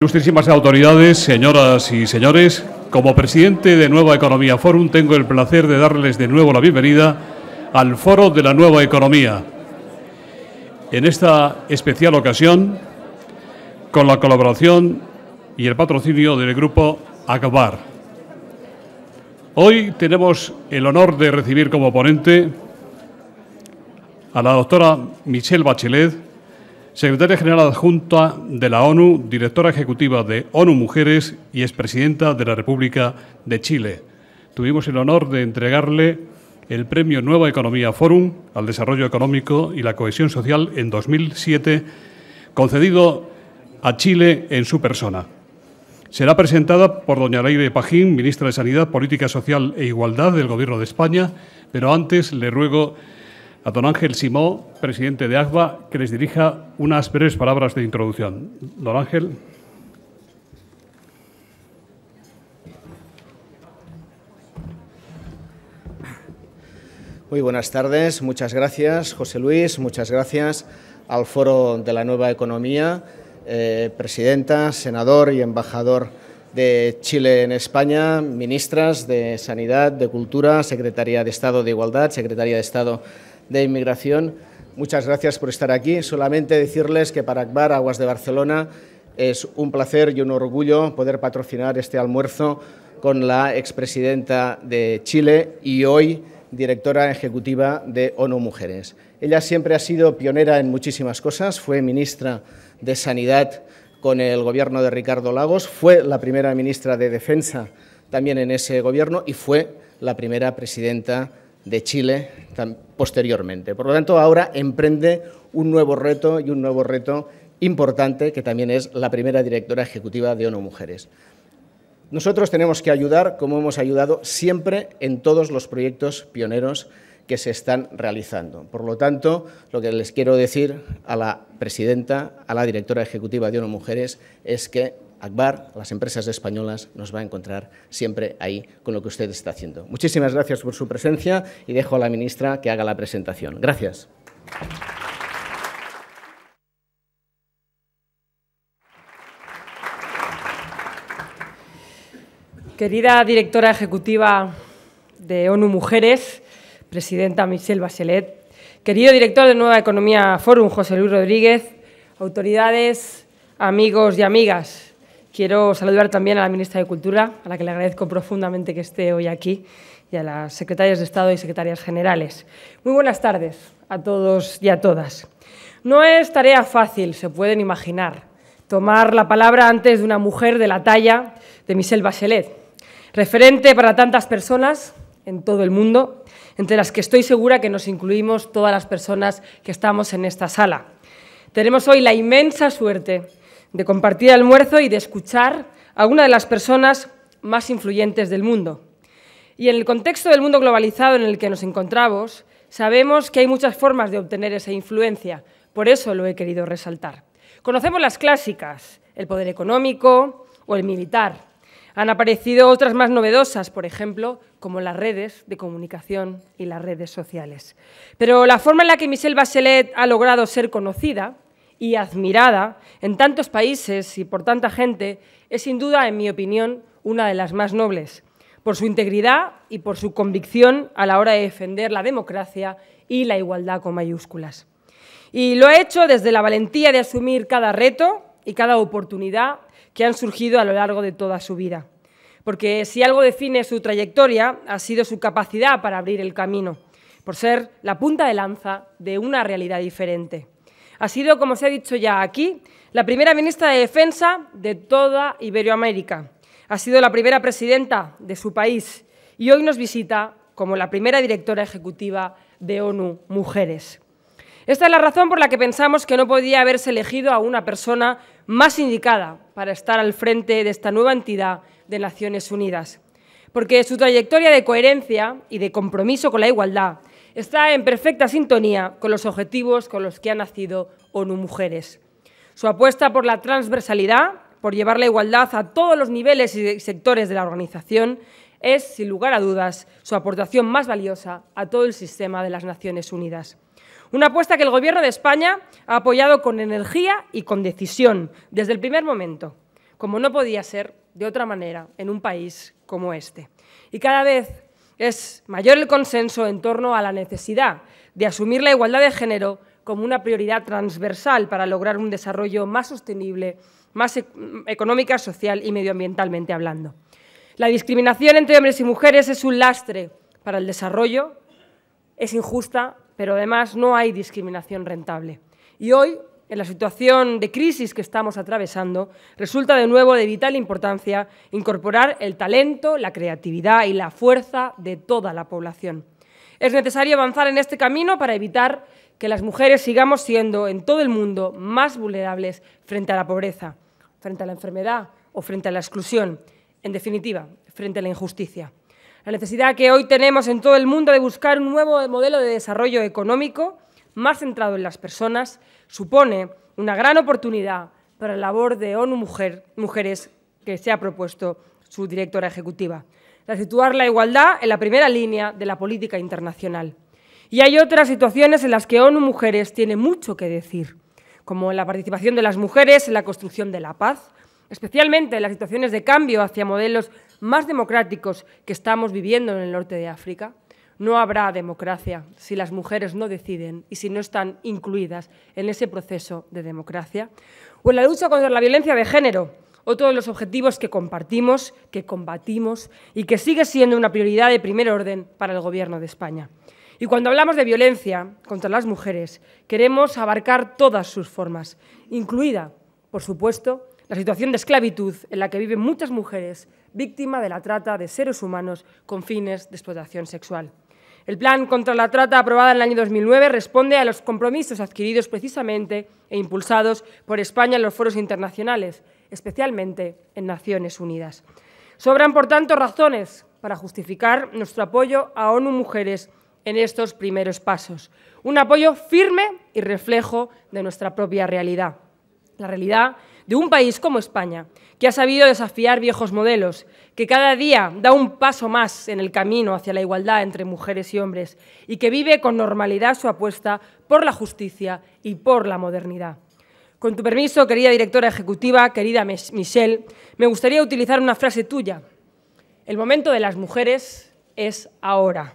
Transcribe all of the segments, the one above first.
Ilustrísimas autoridades, señoras y señores, como presidente de Nueva Economía Forum tengo el placer de darles de nuevo la bienvenida al Foro de la Nueva Economía. En esta especial ocasión, con la colaboración y el patrocinio del Grupo Agbar. Hoy tenemos el honor de recibir como ponente a la doctora Michelle Bachelet, Secretaria General Adjunta de la ONU, Directora Ejecutiva de ONU Mujeres y expresidenta de la República de Chile. Tuvimos el honor de entregarle el Premio Nueva Economía Forum al Desarrollo Económico y la Cohesión Social en 2007, concedido a Chile en su persona. Será presentada por doña Leire Pajín, Ministra de Sanidad, Política Social e Igualdad del Gobierno de España, pero antes le ruego a don Ángel Simó, presidente de ACBA, que les dirija unas breves palabras de introducción. Don Ángel. Muy buenas tardes. Muchas gracias, José Luis. Muchas gracias al Foro de la Nueva Economía, presidenta, senador y embajador de Chile en España, ministras de Sanidad, de Cultura, Secretaría de Estado de Igualdad, Secretaría de Estado de Inmigración. Muchas gracias por estar aquí. Solamente decirles que para Agbar Aguas de Barcelona es un placer y un orgullo poder patrocinar este almuerzo con la expresidenta de Chile y hoy directora ejecutiva de ONU Mujeres. Ella siempre ha sido pionera en muchísimas cosas, fue ministra de Sanidad con el gobierno de Ricardo Lagos, fue la primera ministra de Defensa también en ese gobierno y fue la primera presidenta de Chile posteriormente. Por lo tanto, ahora emprende un nuevo reto y un nuevo reto importante, que también es la primera directora ejecutiva de ONU Mujeres. Nosotros tenemos que ayudar, como hemos ayudado siempre en todos los proyectos pioneros que se están realizando. Por lo tanto, lo que les quiero decir a la presidenta, a la directora ejecutiva de ONU Mujeres, es que Agbar, las empresas españolas, nos va a encontrar siempre ahí con lo que usted está haciendo. Muchísimas gracias por su presencia y dejo a la ministra que haga la presentación. Gracias. Querida directora ejecutiva de ONU Mujeres, presidenta Michelle Bachelet, querido director de Nueva Economía Forum, José Luis Rodríguez, autoridades, amigos y amigas, quiero saludar también a la ministra de Cultura, a la que le agradezco profundamente que esté hoy aquí, y a las secretarias de Estado y secretarias generales. Muy buenas tardes a todos y a todas. No es tarea fácil, se pueden imaginar, tomar la palabra antes de una mujer de la talla de Michelle Bachelet, referente para tantas personas en todo el mundo, entre las que estoy segura que nos incluimos todas las personas que estamos en esta sala. Tenemos hoy la inmensa suerte de compartir almuerzo y de escuchar a una de las personas más influyentes del mundo. Y en el contexto del mundo globalizado en el que nos encontramos, sabemos que hay muchas formas de obtener esa influencia, por eso lo he querido resaltar. Conocemos las clásicas, el poder económico o el militar. Han aparecido otras más novedosas, por ejemplo, como las redes de comunicación y las redes sociales. Pero la forma en la que Michelle Bachelet ha logrado ser conocida y admirada en tantos países y por tanta gente es sin duda, en mi opinión, una de las más nobles, por su integridad y por su convicción a la hora de defender la democracia y la igualdad con mayúsculas. Y lo ha hecho desde la valentía de asumir cada reto y cada oportunidad que han surgido a lo largo de toda su vida. Porque si algo define su trayectoria ha sido su capacidad para abrir el camino, por ser la punta de lanza de una realidad diferente. Ha sido, como se ha dicho ya aquí, la primera ministra de Defensa de toda Iberoamérica. Ha sido la primera presidenta de su país y hoy nos visita como la primera directora ejecutiva de ONU Mujeres. Esta es la razón por la que pensamos que no podía haberse elegido a una persona más indicada para estar al frente de esta nueva entidad de Naciones Unidas. Porque su trayectoria de coherencia y de compromiso con la igualdad está en perfecta sintonía con los objetivos con los que ha nacido ONU Mujeres. Su apuesta por la transversalidad, por llevar la igualdad a todos los niveles y sectores de la organización, es, sin lugar a dudas, su aportación más valiosa a todo el sistema de las Naciones Unidas. Una apuesta que el Gobierno de España ha apoyado con energía y con decisión desde el primer momento, como no podía ser de otra manera en un país como este. Y cada vez es mayor el consenso en torno a la necesidad de asumir la igualdad de género como una prioridad transversal para lograr un desarrollo más sostenible, más económica, social y medioambientalmente hablando. La discriminación entre hombres y mujeres es un lastre para el desarrollo, es injusta, pero además no hay discriminación rentable. Y hoy, en la situación de crisis que estamos atravesando, resulta de nuevo de vital importancia incorporar el talento, la creatividad y la fuerza de toda la población. Es necesario avanzar en este camino para evitar que las mujeres sigamos siendo en todo el mundo más vulnerables frente a la pobreza, frente a la enfermedad o frente a la exclusión, en definitiva, frente a la injusticia. La necesidad que hoy tenemos en todo el mundo de buscar un nuevo modelo de desarrollo económico más centrado en las personas supone una gran oportunidad para la labor de ONU Mujeres que se ha propuesto su directora ejecutiva, de situar la igualdad en la primera línea de la política internacional. Y hay otras situaciones en las que ONU Mujeres tiene mucho que decir, como en la participación de las mujeres en la construcción de la paz, especialmente en las situaciones de cambio hacia modelos más democráticos que estamos viviendo en el norte de África. No habrá democracia si las mujeres no deciden y si no están incluidas en ese proceso de democracia. O en la lucha contra la violencia de género, otro de los objetivos que compartimos, que combatimos y que sigue siendo una prioridad de primer orden para el Gobierno de España. Y cuando hablamos de violencia contra las mujeres, queremos abarcar todas sus formas, incluida, por supuesto, la situación de esclavitud en la que viven muchas mujeres víctimas de la trata de seres humanos con fines de explotación sexual. El Plan contra la Trata, aprobado en el año 2009, responde a los compromisos adquiridos precisamente e impulsados por España en los foros internacionales, especialmente en Naciones Unidas. Sobran, por tanto, razones para justificar nuestro apoyo a ONU Mujeres en estos primeros pasos. Un apoyo firme y reflejo de nuestra propia realidad. La realidad de un país como España, que ha sabido desafiar viejos modelos, que cada día da un paso más en el camino hacia la igualdad entre mujeres y hombres y que vive con normalidad su apuesta por la justicia y por la modernidad. Con tu permiso, querida directora ejecutiva, querida Michelle, me gustaría utilizar una frase tuya. El momento de las mujeres es ahora.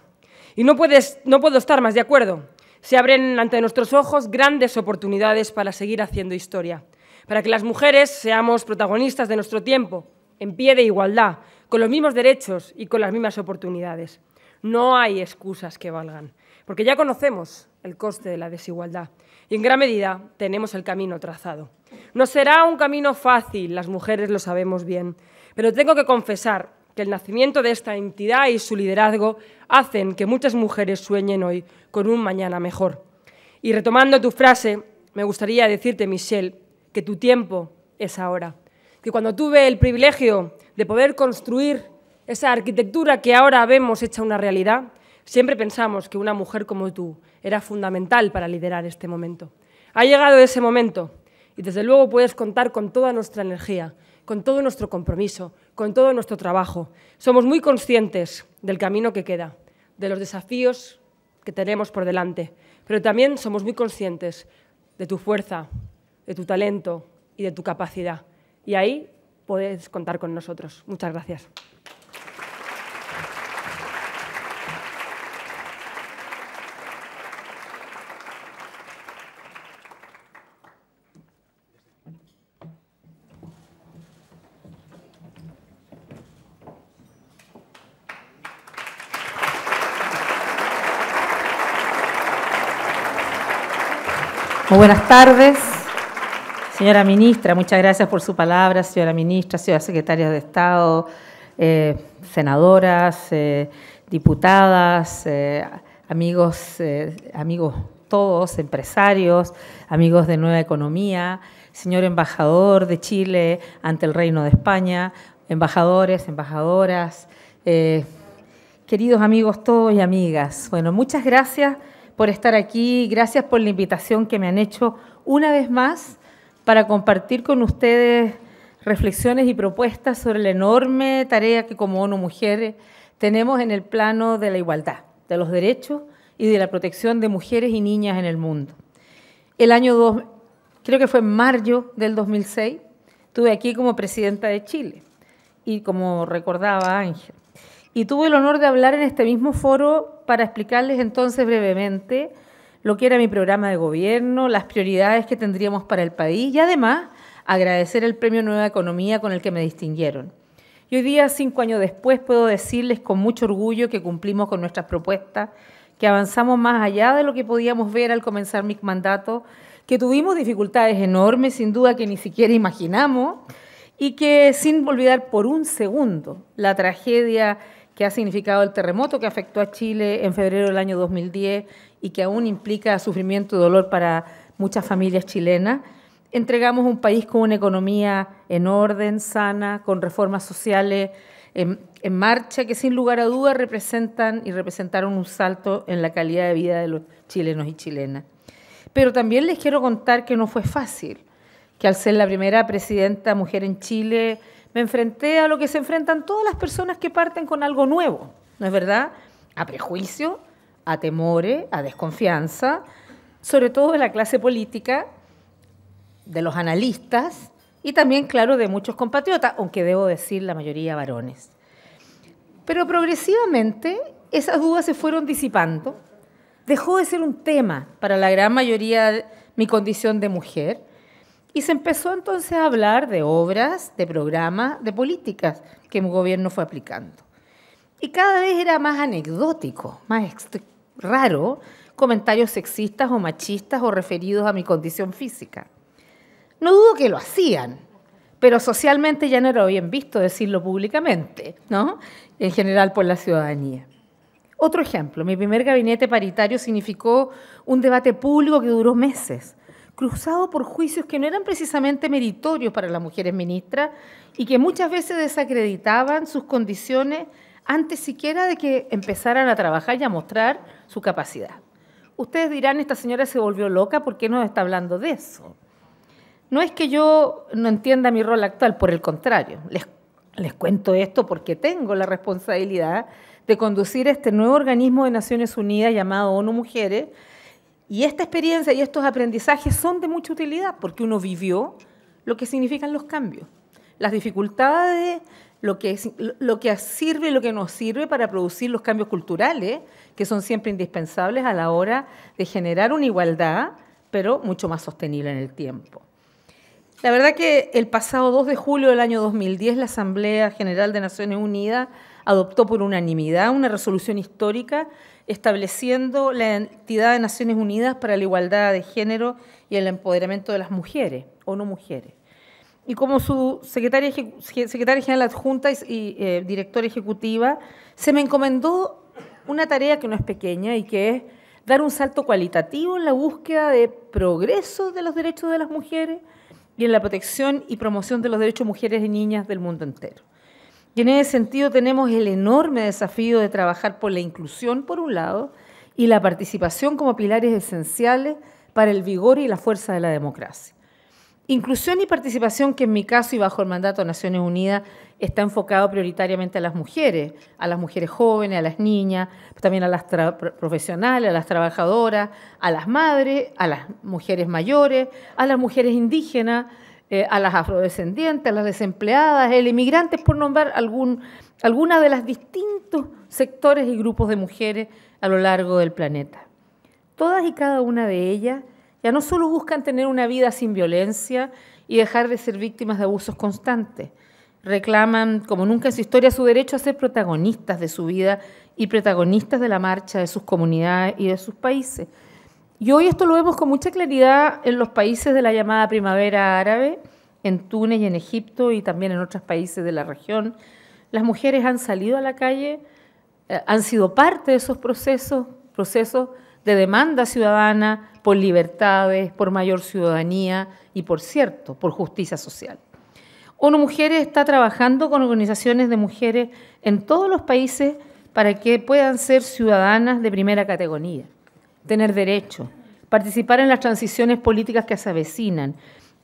Y no puedo estar más de acuerdo. Se abren ante nuestros ojos grandes oportunidades para seguir haciendo historia, para que las mujeres seamos protagonistas de nuestro tiempo, en pie de igualdad, con los mismos derechos y con las mismas oportunidades. No hay excusas que valgan, porque ya conocemos el coste de la desigualdad y en gran medida tenemos el camino trazado. No será un camino fácil, las mujeres lo sabemos bien, pero tengo que confesar que el nacimiento de esta entidad y su liderazgo hacen que muchas mujeres sueñen hoy con un mañana mejor. Y retomando tu frase, me gustaría decirte, Michelle, que tu tiempo es ahora. Que cuando tuve el privilegio de poder construir esa arquitectura que ahora vemos hecha una realidad, siempre pensamos que una mujer como tú era fundamental para liderar este momento. Ha llegado ese momento y desde luego puedes contar con toda nuestra energía, con todo nuestro compromiso, con todo nuestro trabajo. Somos muy conscientes del camino que queda, de los desafíos que tenemos por delante, pero también somos muy conscientes de tu fuerza, de tu talento y de tu capacidad. Y ahí puedes contar con nosotros. Muchas gracias. Muy buenas tardes, señora ministra. Muchas gracias por su palabra, señora ministra, señora secretaria de Estado, senadoras, diputadas, amigos todos, empresarios, amigos de Nueva Economía, señor embajador de Chile ante el Reino de España, embajadores, embajadoras, queridos amigos todos y amigas. Bueno, muchas gracias por estar aquí, gracias por la invitación que me han hecho una vez más para compartir con ustedes reflexiones y propuestas sobre la enorme tarea que como ONU Mujeres tenemos en el plano de la igualdad, de los derechos y de la protección de mujeres y niñas en el mundo. Creo que fue en mayo del 2006, Estuve aquí como presidenta de Chile y como recordaba Ángel. Y tuve el honor de hablar en este mismo foro para explicarles entonces brevemente lo que era mi programa de gobierno, las prioridades que tendríamos para el país y además agradecer el Premio Nueva Economía con el que me distinguieron. Y hoy día, 5 años después, puedo decirles con mucho orgullo que cumplimos con nuestras propuestas, que avanzamos más allá de lo que podíamos ver al comenzar mi mandato, que tuvimos dificultades enormes, sin duda que ni siquiera imaginamos, y que sin olvidar por un segundo la tragedia que ha significado el terremoto que afectó a Chile en febrero del año 2010 y que aún implica sufrimiento y dolor para muchas familias chilenas, entregamos un país con una economía en orden, sana, con reformas sociales en marcha, que sin lugar a dudas representan y representaron un salto en la calidad de vida de los chilenos y chilenas. Pero también les quiero contar que no fue fácil, que al ser la primera presidenta mujer en Chile, me enfrenté a lo que se enfrentan todas las personas que parten con algo nuevo, ¿no es verdad? A prejuicio, a temores, a desconfianza, sobre todo de la clase política, de los analistas y también, claro, de muchos compatriotas, aunque debo decir la mayoría varones. Pero progresivamente esas dudas se fueron disipando. Dejó de ser un tema para la gran mayoría de mi condición de mujer y se empezó entonces a hablar de obras, de programas, de políticas que mi gobierno fue aplicando. Y cada vez era más anecdótico, más raro, comentarios sexistas o machistas o referidos a mi condición física. No dudo que lo hacían, pero socialmente ya no era bien visto decirlo públicamente, ¿no? En general por la ciudadanía. Otro ejemplo, mi primer gabinete paritario significó un debate público que duró meses, cruzado por juicios que no eran precisamente meritorios para las mujeres ministras y que muchas veces desacreditaban sus condiciones antes siquiera de que empezaran a trabajar y a mostrar su capacidad. Ustedes dirán, esta señora se volvió loca, ¿por qué nos está hablando de eso? No es que yo no entienda mi rol actual, por el contrario, les cuento esto porque tengo la responsabilidad de conducir este nuevo organismo de Naciones Unidas llamado ONU Mujeres, y esta experiencia y estos aprendizajes son de mucha utilidad porque uno vivió lo que significan los cambios, las dificultades, lo que sirve y lo que no sirve para producir los cambios culturales, que son siempre indispensables a la hora de generar una igualdad, pero mucho más sostenible en el tiempo. La verdad que el pasado 2 de julio del año 2010 la Asamblea General de Naciones Unidas adoptó por unanimidad una resolución histórica estableciendo la entidad de Naciones Unidas para la igualdad de género y el empoderamiento de las mujeres, ONU Mujeres. Y como su secretaria general adjunta y directora ejecutiva, se me encomendó una tarea que no es pequeña y que es dar un salto cualitativo en la búsqueda de progreso de los derechos de las mujeres y en la protección y promoción de los derechos de mujeres y niñas del mundo entero. Y en ese sentido tenemos el enorme desafío de trabajar por la inclusión, por un lado, y la participación como pilares esenciales para el vigor y la fuerza de la democracia. Inclusión y participación que en mi caso y bajo el mandato de Naciones Unidas está enfocado prioritariamente a las mujeres jóvenes, a las niñas, también a las profesionales, a las trabajadoras, a las madres, a las mujeres mayores, a las mujeres indígenas, a las afrodescendientes, a las desempleadas, a los inmigrantes, por nombrar algunas de los distintos sectores y grupos de mujeres a lo largo del planeta. Todas y cada una de ellas ya no solo buscan tener una vida sin violencia y dejar de ser víctimas de abusos constantes, reclaman, como nunca en su historia, su derecho a ser protagonistas de su vida y protagonistas de la marcha de sus comunidades y de sus países. Y hoy esto lo vemos con mucha claridad en los países de la llamada primavera árabe, en Túnez y en Egipto y también en otros países de la región. Las mujeres han salido a la calle, han sido parte de esos procesos de demanda ciudadana por libertades, por mayor ciudadanía y, por cierto, por justicia social. ONU Mujeres está trabajando con organizaciones de mujeres en todos los países para que puedan ser ciudadanas de primera categoría, tener derechos, participar en las transiciones políticas que se avecinan,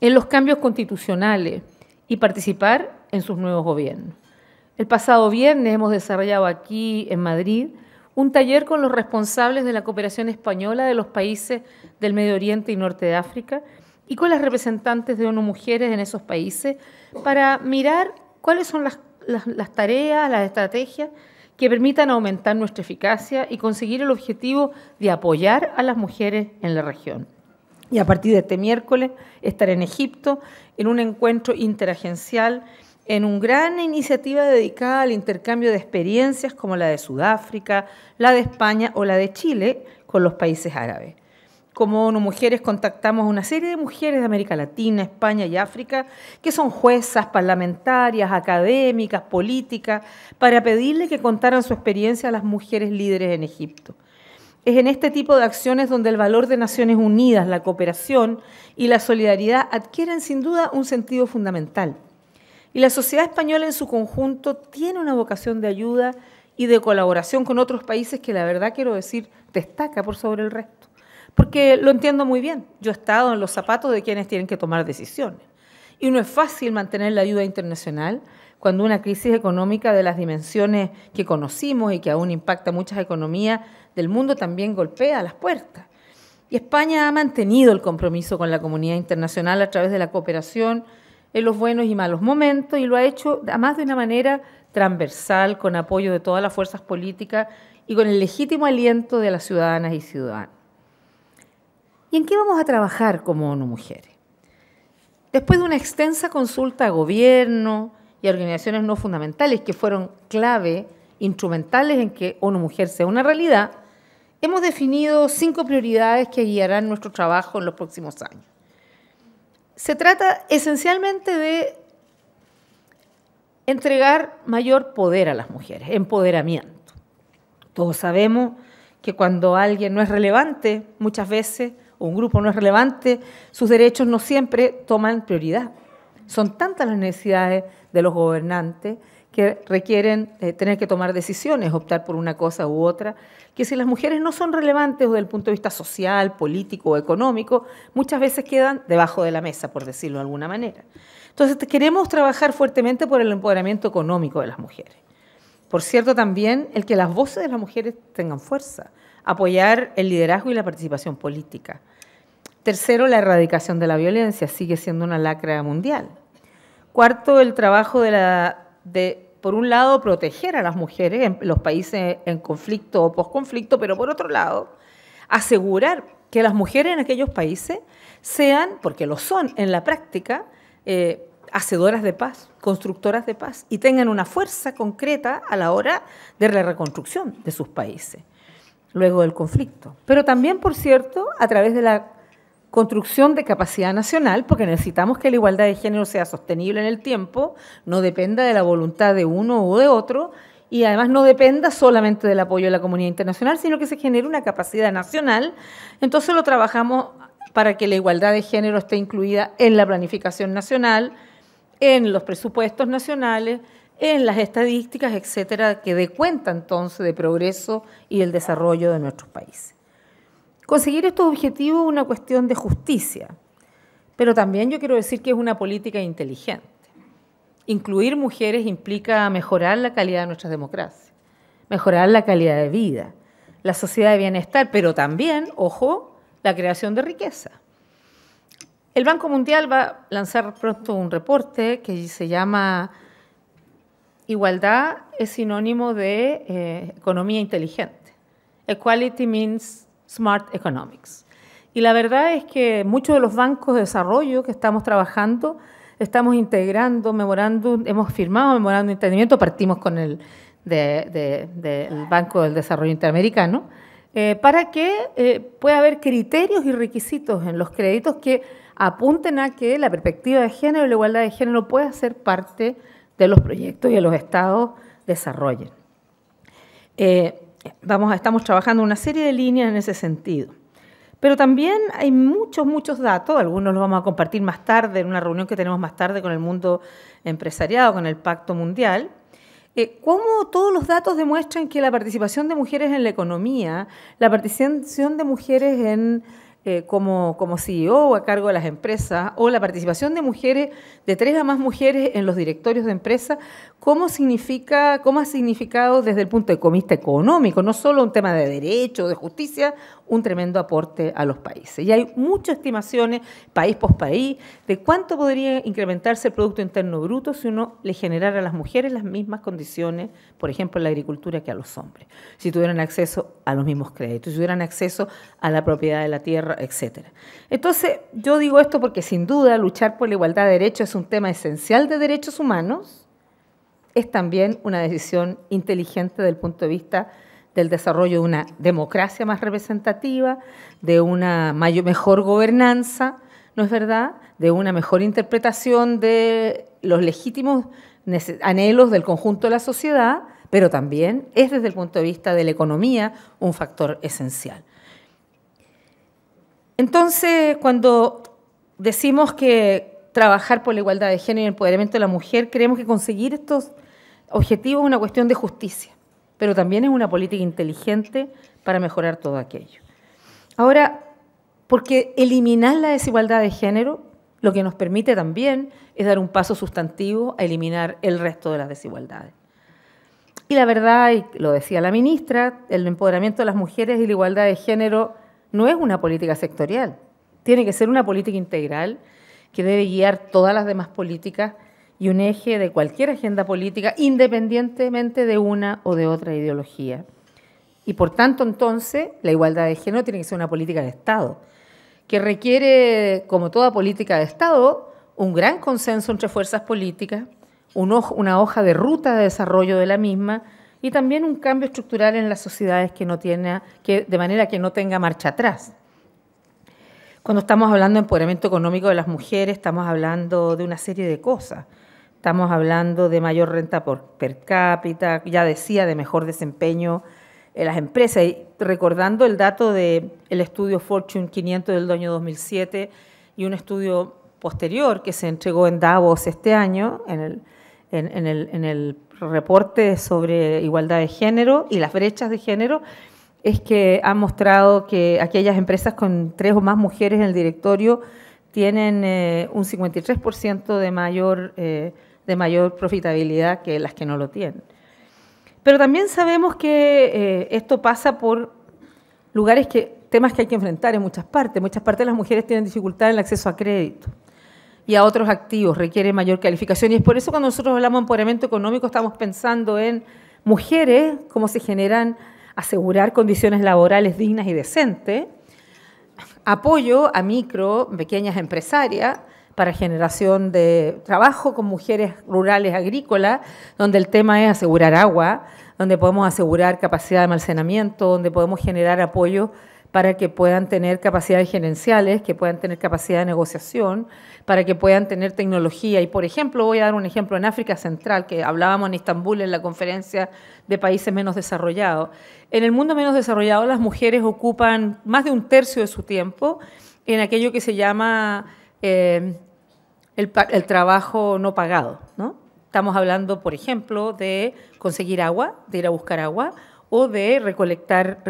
en los cambios constitucionales y participar en sus nuevos gobiernos. El pasado viernes hemos desarrollado aquí en Madrid un taller con los responsables de la cooperación española de los países del Medio Oriente y Norte de África y con las representantes de ONU Mujeres en esos países para mirar cuáles son las tareas, las estrategias que permitan aumentar nuestra eficacia y conseguir el objetivo de apoyar a las mujeres en la región. Y a partir de este miércoles estaré en Egipto en un encuentro interagencial, en una gran iniciativa dedicada al intercambio de experiencias como la de Sudáfrica, la de España o la de Chile con los países árabes. Como ONU Mujeres contactamos a una serie de mujeres de América Latina, España y África que son juezas, parlamentarias, académicas, políticas, para pedirle que contaran su experiencia a las mujeres líderes en Egipto. Es en este tipo de acciones donde el valor de Naciones Unidas, la cooperación y la solidaridad adquieren sin duda un sentido fundamental. Y la sociedad española en su conjunto tiene una vocación de ayuda y de colaboración con otros países que la verdad quiero decir destaca por sobre el resto. Porque lo entiendo muy bien, yo he estado en los zapatos de quienes tienen que tomar decisiones. Y no es fácil mantener la ayuda internacional cuando una crisis económica de las dimensiones que conocimos y que aún impacta muchas economías del mundo también golpea las puertas. Y España ha mantenido el compromiso con la comunidad internacional a través de la cooperación en los buenos y malos momentos y lo ha hecho además de una manera transversal, con apoyo de todas las fuerzas políticas y con el legítimo aliento de las ciudadanas y ciudadanos. ¿Y en qué vamos a trabajar como ONU Mujeres? Después de una extensa consulta a gobierno y a organizaciones no fundamentales que fueron clave, instrumentales en que ONU Mujer sea una realidad, hemos definido 5 prioridades que guiarán nuestro trabajo en los próximos años. Se trata esencialmente de entregar mayor poder a las mujeres, empoderamiento. Todos sabemos que cuando alguien no es relevante, muchas veces, o un grupo no es relevante, sus derechos no siempre toman prioridad. Son tantas las necesidades de los gobernantes que requieren tener que tomar decisiones, optar por una cosa u otra, que si las mujeres no son relevantes desde el punto de vista social, político o económico, muchas veces quedan debajo de la mesa, por decirlo de alguna manera. Entonces, queremos trabajar fuertemente por el empoderamiento económico de las mujeres. Por cierto, también el que las voces de las mujeres tengan fuerza, apoyar el liderazgo y la participación política. Tercero, la erradicación de la violencia, sigue siendo una lacra mundial. Cuarto, el trabajo de, por un lado, proteger a las mujeres en los países en conflicto o posconflicto, pero por otro lado, asegurar que las mujeres en aquellos países sean, porque lo son en la práctica, hacedoras de paz, constructoras de paz, y tengan una fuerza concreta a la hora de la reconstrucción de sus países, luego del conflicto. Pero también, por cierto, a través de la construcción de capacidad nacional, porque necesitamos que la igualdad de género sea sostenible en el tiempo, no dependa de la voluntad de uno o de otro, y además no dependa solamente del apoyo de la comunidad internacional, sino que se genere una capacidad nacional. Entonces lo trabajamos para que la igualdad de género esté incluida en la planificación nacional, en los presupuestos nacionales, en las estadísticas, etcétera, que dé cuenta entonces de progreso y el desarrollo de nuestros países. Conseguir estos objetivos es una cuestión de justicia, pero también yo quiero decir que es una política inteligente. Incluir mujeres implica mejorar la calidad de nuestras democracias, mejorar la calidad de vida, la sociedad de bienestar, pero también, ojo, la creación de riqueza. El Banco Mundial va a lanzar pronto un reporte que se llama Igualdad es sinónimo de economía inteligente. Equality means smart economics. Y la verdad es que muchos de los bancos de desarrollo que estamos trabajando, estamos integrando hemos firmado memorándum de entendimiento, partimos con el del Banco del Desarrollo Interamericano, para que pueda haber criterios y requisitos en los créditos que apunten a que la perspectiva de género y la igualdad de género pueda ser parte de los proyectos y de los estados desarrollen. Estamos trabajando una serie de líneas en ese sentido. Pero también hay muchos datos, algunos los vamos a compartir más tarde, en una reunión que tenemos más tarde con el mundo empresariado, con el Pacto Mundial, cómo todos los datos demuestran que la participación de mujeres en la economía, la participación de mujeres en como CEO o a cargo de las empresas, o la participación de mujeres, de 3 a más mujeres en los directorios de empresas, cómo ha significado desde el punto de vista económico, no solo un tema de derecho, de justicia, un tremendo aporte a los países. Y hay muchas estimaciones, país por país, de cuánto podría incrementarse el Producto Interno Bruto si uno le generara a las mujeres las mismas condiciones, por ejemplo, en la agricultura, que a los hombres. Si tuvieran acceso a los mismos créditos, si tuvieran acceso a la propiedad de la tierra, etc. Entonces, yo digo esto porque, sin duda, luchar por la igualdad de derechos es un tema esencial de derechos humanos. Es también una decisión inteligente desde el punto de vista del desarrollo de una democracia más representativa, de una mejor gobernanza, ¿no es verdad?, de una mejor interpretación de los legítimos anhelos del conjunto de la sociedad, pero también es desde el punto de vista de la economía un factor esencial. Entonces, cuando decimos que trabajar por la igualdad de género y el empoderamiento de la mujer, creemos que conseguir estos objetivos es una cuestión de justicia, pero también es una política inteligente para mejorar todo aquello. Ahora, porque eliminar la desigualdad de género lo que nos permite también es dar un paso sustantivo a eliminar el resto de las desigualdades. Y la verdad, y lo decía la ministra, el empoderamiento de las mujeres y la igualdad de género no es una política sectorial, tiene que ser una política integral que debe guiar todas las demás políticas y un eje de cualquier agenda política, independientemente de una o de otra ideología. Y por tanto, entonces, la igualdad de género tiene que ser una política de Estado, que requiere, como toda política de Estado, un gran consenso entre fuerzas políticas, una hoja de ruta de desarrollo de la misma y también un cambio estructural en las sociedades de manera que no tenga marcha atrás. Cuando estamos hablando de empoderamiento económico de las mujeres, estamos hablando de una serie de cosas. Estamos hablando de mayor renta per cápita, ya decía, de mejor desempeño en las empresas. Y recordando el dato del estudio Fortune 500 del año 2007 y un estudio posterior que se entregó en Davos este año, en el reporte sobre igualdad de género y las brechas de género, es que han mostrado que aquellas empresas con 3 o más mujeres en el directorio tienen un 53% de mayor profitabilidad que las que no lo tienen. Pero también sabemos que esto pasa por temas que hay que enfrentar en muchas partes. En muchas partes las mujeres tienen dificultad en el acceso a crédito y a otros activos, requiere mayor calificación. Y es por eso cuando nosotros hablamos de empoderamiento económico estamos pensando en mujeres, cómo se generan, asegurar condiciones laborales dignas y decentes, apoyo a pequeñas empresarias para generación de trabajo con mujeres rurales agrícolas, donde el tema es asegurar agua, donde podemos asegurar capacidad de almacenamiento, donde podemos generar apoyo para que puedan tener capacidades gerenciales, que puedan tener capacidad de negociación, para que puedan tener tecnología. Y, por ejemplo, voy a dar un ejemplo en África Central, que hablábamos en Estambul en la conferencia de países menos desarrollados. En el mundo menos desarrollado, las mujeres ocupan más de 1/3 de su tiempo en aquello que se llama el trabajo no pagado, ¿no? Estamos hablando, por ejemplo, de conseguir agua, de ir a buscar agua, o de recolectar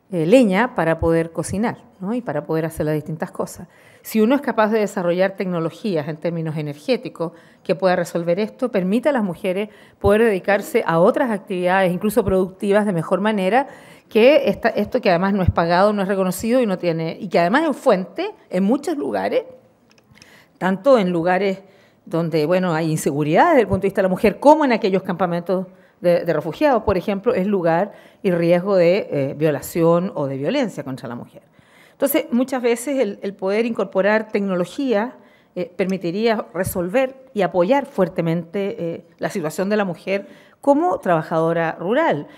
leña para poder cocinar, ¿no? Y para poder hacer las distintas cosas. Si uno es capaz de desarrollar tecnologías en términos energéticos que pueda resolver esto, permite a las mujeres poder dedicarse a otras actividades, incluso productivas, de mejor manera, que esto que además no es pagado, no es reconocido y que además es fuente en muchos lugares, tanto en lugares donde hay inseguridad desde el punto de vista de la mujer, como en aquellos campamentos de refugiados, por ejemplo, es lugar y riesgo de violación o de violencia contra la mujer. Entonces, muchas veces el poder incorporar tecnología permitiría resolver y apoyar fuertemente la situación de la mujer como trabajadora rural.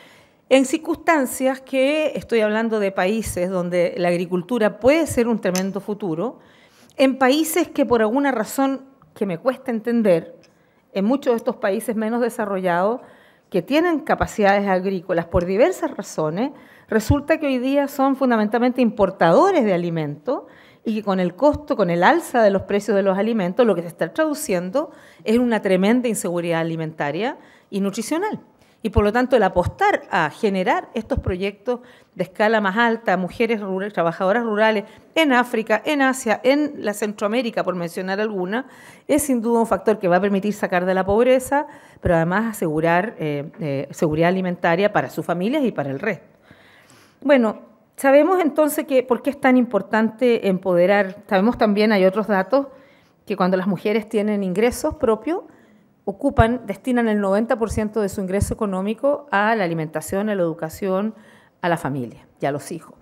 En circunstancias que, estoy hablando de países donde la agricultura puede ser un tremendo futuro, en países que por alguna razón que me cuesta entender, en muchos de estos países menos desarrollados, que tienen capacidades agrícolas por diversas razones, resulta que hoy día son fundamentalmente importadores de alimentos y que con el costo, con el alza de los precios de los alimentos, lo que se está traduciendo es una tremenda inseguridad alimentaria y nutricional. Y por lo tanto, el apostar a generar estos proyectos de escala más alta, mujeres rurales, trabajadoras rurales en África, en Asia, en la Centroamérica, por mencionar alguna, es sin duda un factor que va a permitir sacar de la pobreza, pero además asegurar seguridad alimentaria para sus familias y para el resto. Bueno, sabemos entonces que por qué es tan importante empoderar. Sabemos también, hay otros datos, que cuando las mujeres tienen ingresos propios, destinan el 90% de su ingreso económico a la alimentación, a la educación, a la familia y a los hijos.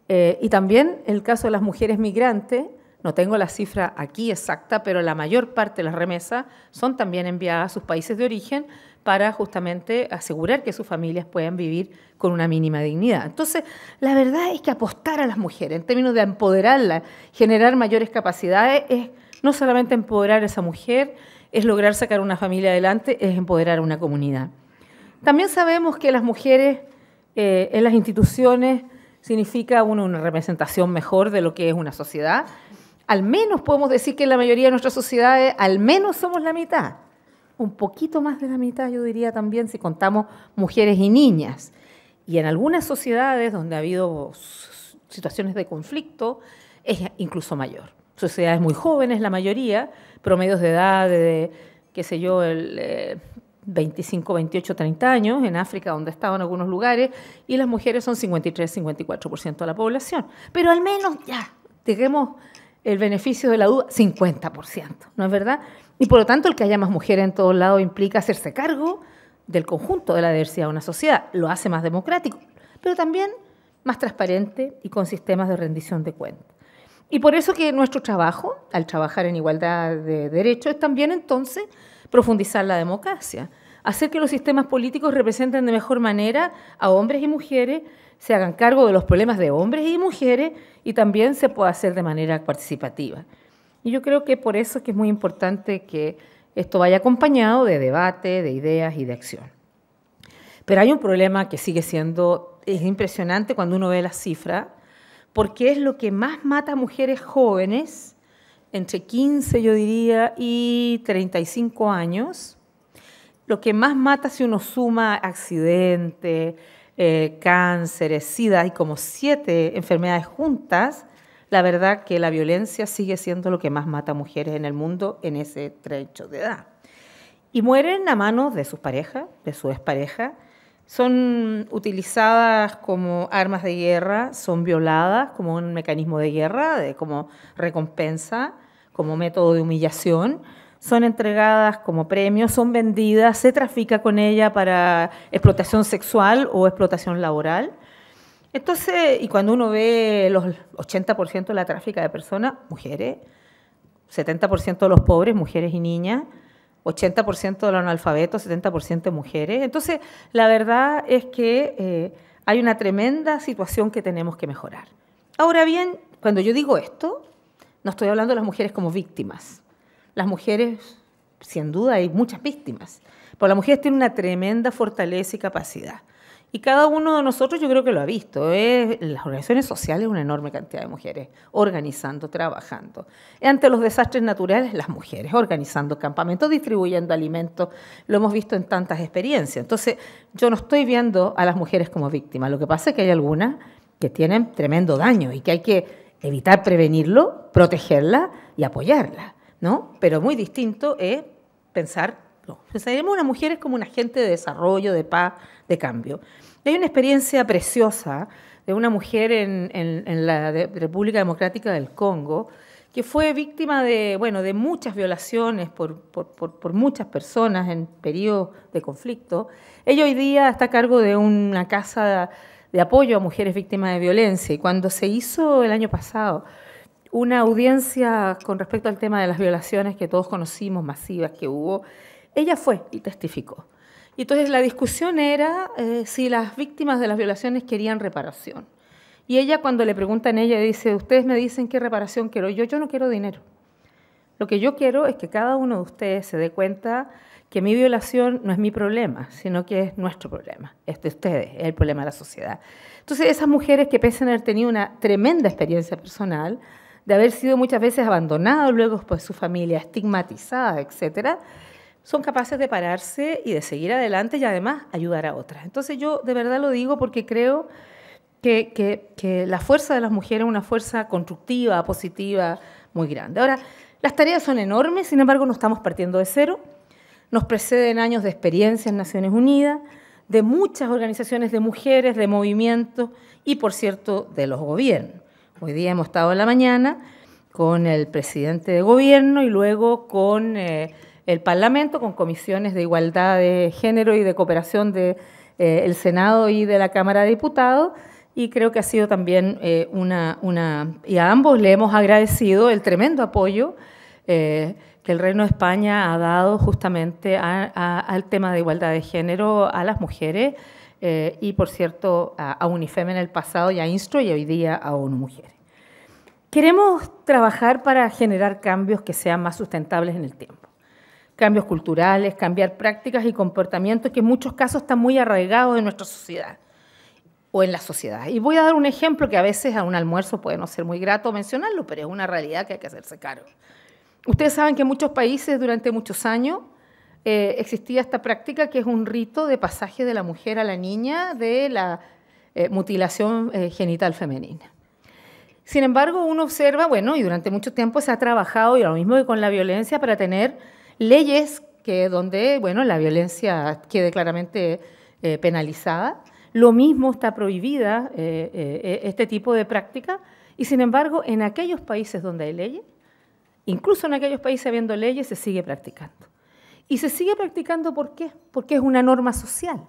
Y también el caso de las mujeres migrantes, no tengo la cifra aquí exacta, pero la mayor parte de las remesas son también enviadas a sus países de origen para justamente asegurar que sus familias puedan vivir con una mínima dignidad. Entonces, la verdad es que apostar a las mujeres en términos de empoderarlas, generar mayores capacidades, es no solamente empoderar a esa mujer, es lograr sacar una familia adelante, es empoderar a una comunidad. También sabemos que las mujeres en las instituciones significa una representación mejor de lo que es una sociedad. Al menos podemos decir que en la mayoría de nuestras sociedades, al menos somos la mitad. Un poquito más de la mitad, yo diría también, si contamos mujeres y niñas. Y en algunas sociedades donde ha habido situaciones de conflicto, es incluso mayor. Sociedades muy jóvenes, la mayoría, promedios de edad de, 25, 28, 30 años, en África, donde he estado en algunos lugares, y las mujeres son 53, 54% de la población. Pero al menos ya, dejemos el beneficio de la duda, 50%, ¿no es verdad? Y por lo tanto, el que haya más mujeres en todos lados implica hacerse cargo del conjunto de la diversidad de una sociedad. Lo hace más democrático, pero también más transparente y con sistemas de rendición de cuentas. Y por eso que nuestro trabajo, al trabajar en igualdad de derechos, es también entonces profundizar la democracia, hacer que los sistemas políticos representen de mejor manera a hombres y mujeres, se hagan cargo de los problemas de hombres y mujeres y también se pueda hacer de manera participativa. Y yo creo que por eso es que es muy importante que esto vaya acompañado de debate, de ideas y de acción. Pero hay un problema que sigue siendo, es impresionante cuando uno ve las cifras, porque es lo que más mata a mujeres jóvenes, entre 15, yo diría, y 35 años. Lo que más mata si uno suma accidentes, cánceres, SIDA, y como 7 enfermedades juntas, la verdad que la violencia sigue siendo lo que más mata a mujeres en el mundo en ese trecho de edad. Y mueren a manos de sus parejas, de su expareja, son utilizadas como armas de guerra, son violadas como un mecanismo de guerra, como recompensa, como método de humillación, son entregadas como premios, son vendidas, se trafica con ella para explotación sexual o explotación laboral. Entonces, y cuando uno ve los 80% de la tráfica de personas, mujeres, 70% de los pobres, mujeres y niñas, 80% de los analfabetos, 70% mujeres. Entonces, la verdad es que hay una tremenda situación que tenemos que mejorar. Ahora bien, cuando yo digo esto, no estoy hablando de las mujeres como víctimas. Las mujeres, sin duda, hay muchas víctimas, pero las mujeres tienen una tremenda fortaleza y capacidad. Y cada uno de nosotros yo creo que lo ha visto. Las organizaciones sociales, una enorme cantidad de mujeres organizando, trabajando. Ante los desastres naturales, las mujeres organizando campamentos, distribuyendo alimentos. Lo hemos visto en tantas experiencias. Entonces, yo no estoy viendo a las mujeres como víctimas. Lo que pasa es que hay algunas que tienen tremendo daño y que hay que evitar prevenirlo, protegerlas y apoyarlas, ¿no? Pero muy distinto es pensar, no, pensaremos a las mujeres como un agente de desarrollo, de paz, de cambio. Y hay una experiencia preciosa de una mujer en la República Democrática del Congo que fue víctima de muchas violaciones por muchas personas en periodos de conflicto. Ella hoy día está a cargo de una casa de apoyo a mujeres víctimas de violencia y cuando se hizo el año pasado una audiencia con respecto al tema de las violaciones que todos conocimos, masivas que hubo, ella fue y testificó. Y entonces la discusión era si las víctimas de las violaciones querían reparación. Y ella, cuando le preguntan a ella, dice, ustedes me dicen qué reparación quiero. Yo no quiero dinero. Lo que yo quiero es que cada uno de ustedes se dé cuenta que mi violación no es mi problema, sino que es nuestro problema, es de ustedes, es el problema de la sociedad. Entonces, esas mujeres que pese a haber tenido una tremenda experiencia personal, de haber sido muchas veces abandonadas luego por su familia, estigmatizada, etcétera, son capaces de pararse y de seguir adelante y además ayudar a otras. Entonces yo de verdad lo digo porque creo que la fuerza de las mujeres es una fuerza constructiva, positiva, muy grande. Ahora, las tareas son enormes, sin embargo no estamos partiendo de cero. Nos preceden años de experiencia en Naciones Unidas, de muchas organizaciones de mujeres, de movimientos y, por cierto, de los gobiernos. Hoy día hemos estado en la mañana con el presidente de gobierno y luego con el Parlamento, con comisiones de igualdad de género y de cooperación del Senado y de la Cámara de Diputados, y creo que ha sido también y a ambos le hemos agradecido el tremendo apoyo que el Reino de España ha dado justamente al tema de igualdad de género a las mujeres y, por cierto, a UNIFEM en el pasado y a INSTRO y hoy día a ONU Mujeres. Queremos trabajar para generar cambios que sean más sustentables en el tiempo. Cambios culturales, cambiar prácticas y comportamientos que en muchos casos están muy arraigados en nuestra sociedad o en la sociedad. Y voy a dar un ejemplo que a veces a un almuerzo puede no ser muy grato mencionarlo, pero es una realidad que hay que hacerse cargo. Ustedes saben que en muchos países durante muchos años existía esta práctica que es un rito de pasaje de la mujer a la niña de la mutilación genital femenina. Sin embargo, uno observa, bueno, y durante mucho tiempo se ha trabajado, y lo mismo que con la violencia, para tener leyes donde, bueno, la violencia quede claramente penalizada. Lo mismo está prohibida este tipo de práctica, y sin embargo, en aquellos países donde hay leyes, incluso en aquellos países habiendo leyes, se sigue practicando. Y se sigue practicando, ¿por qué? Porque es una norma social,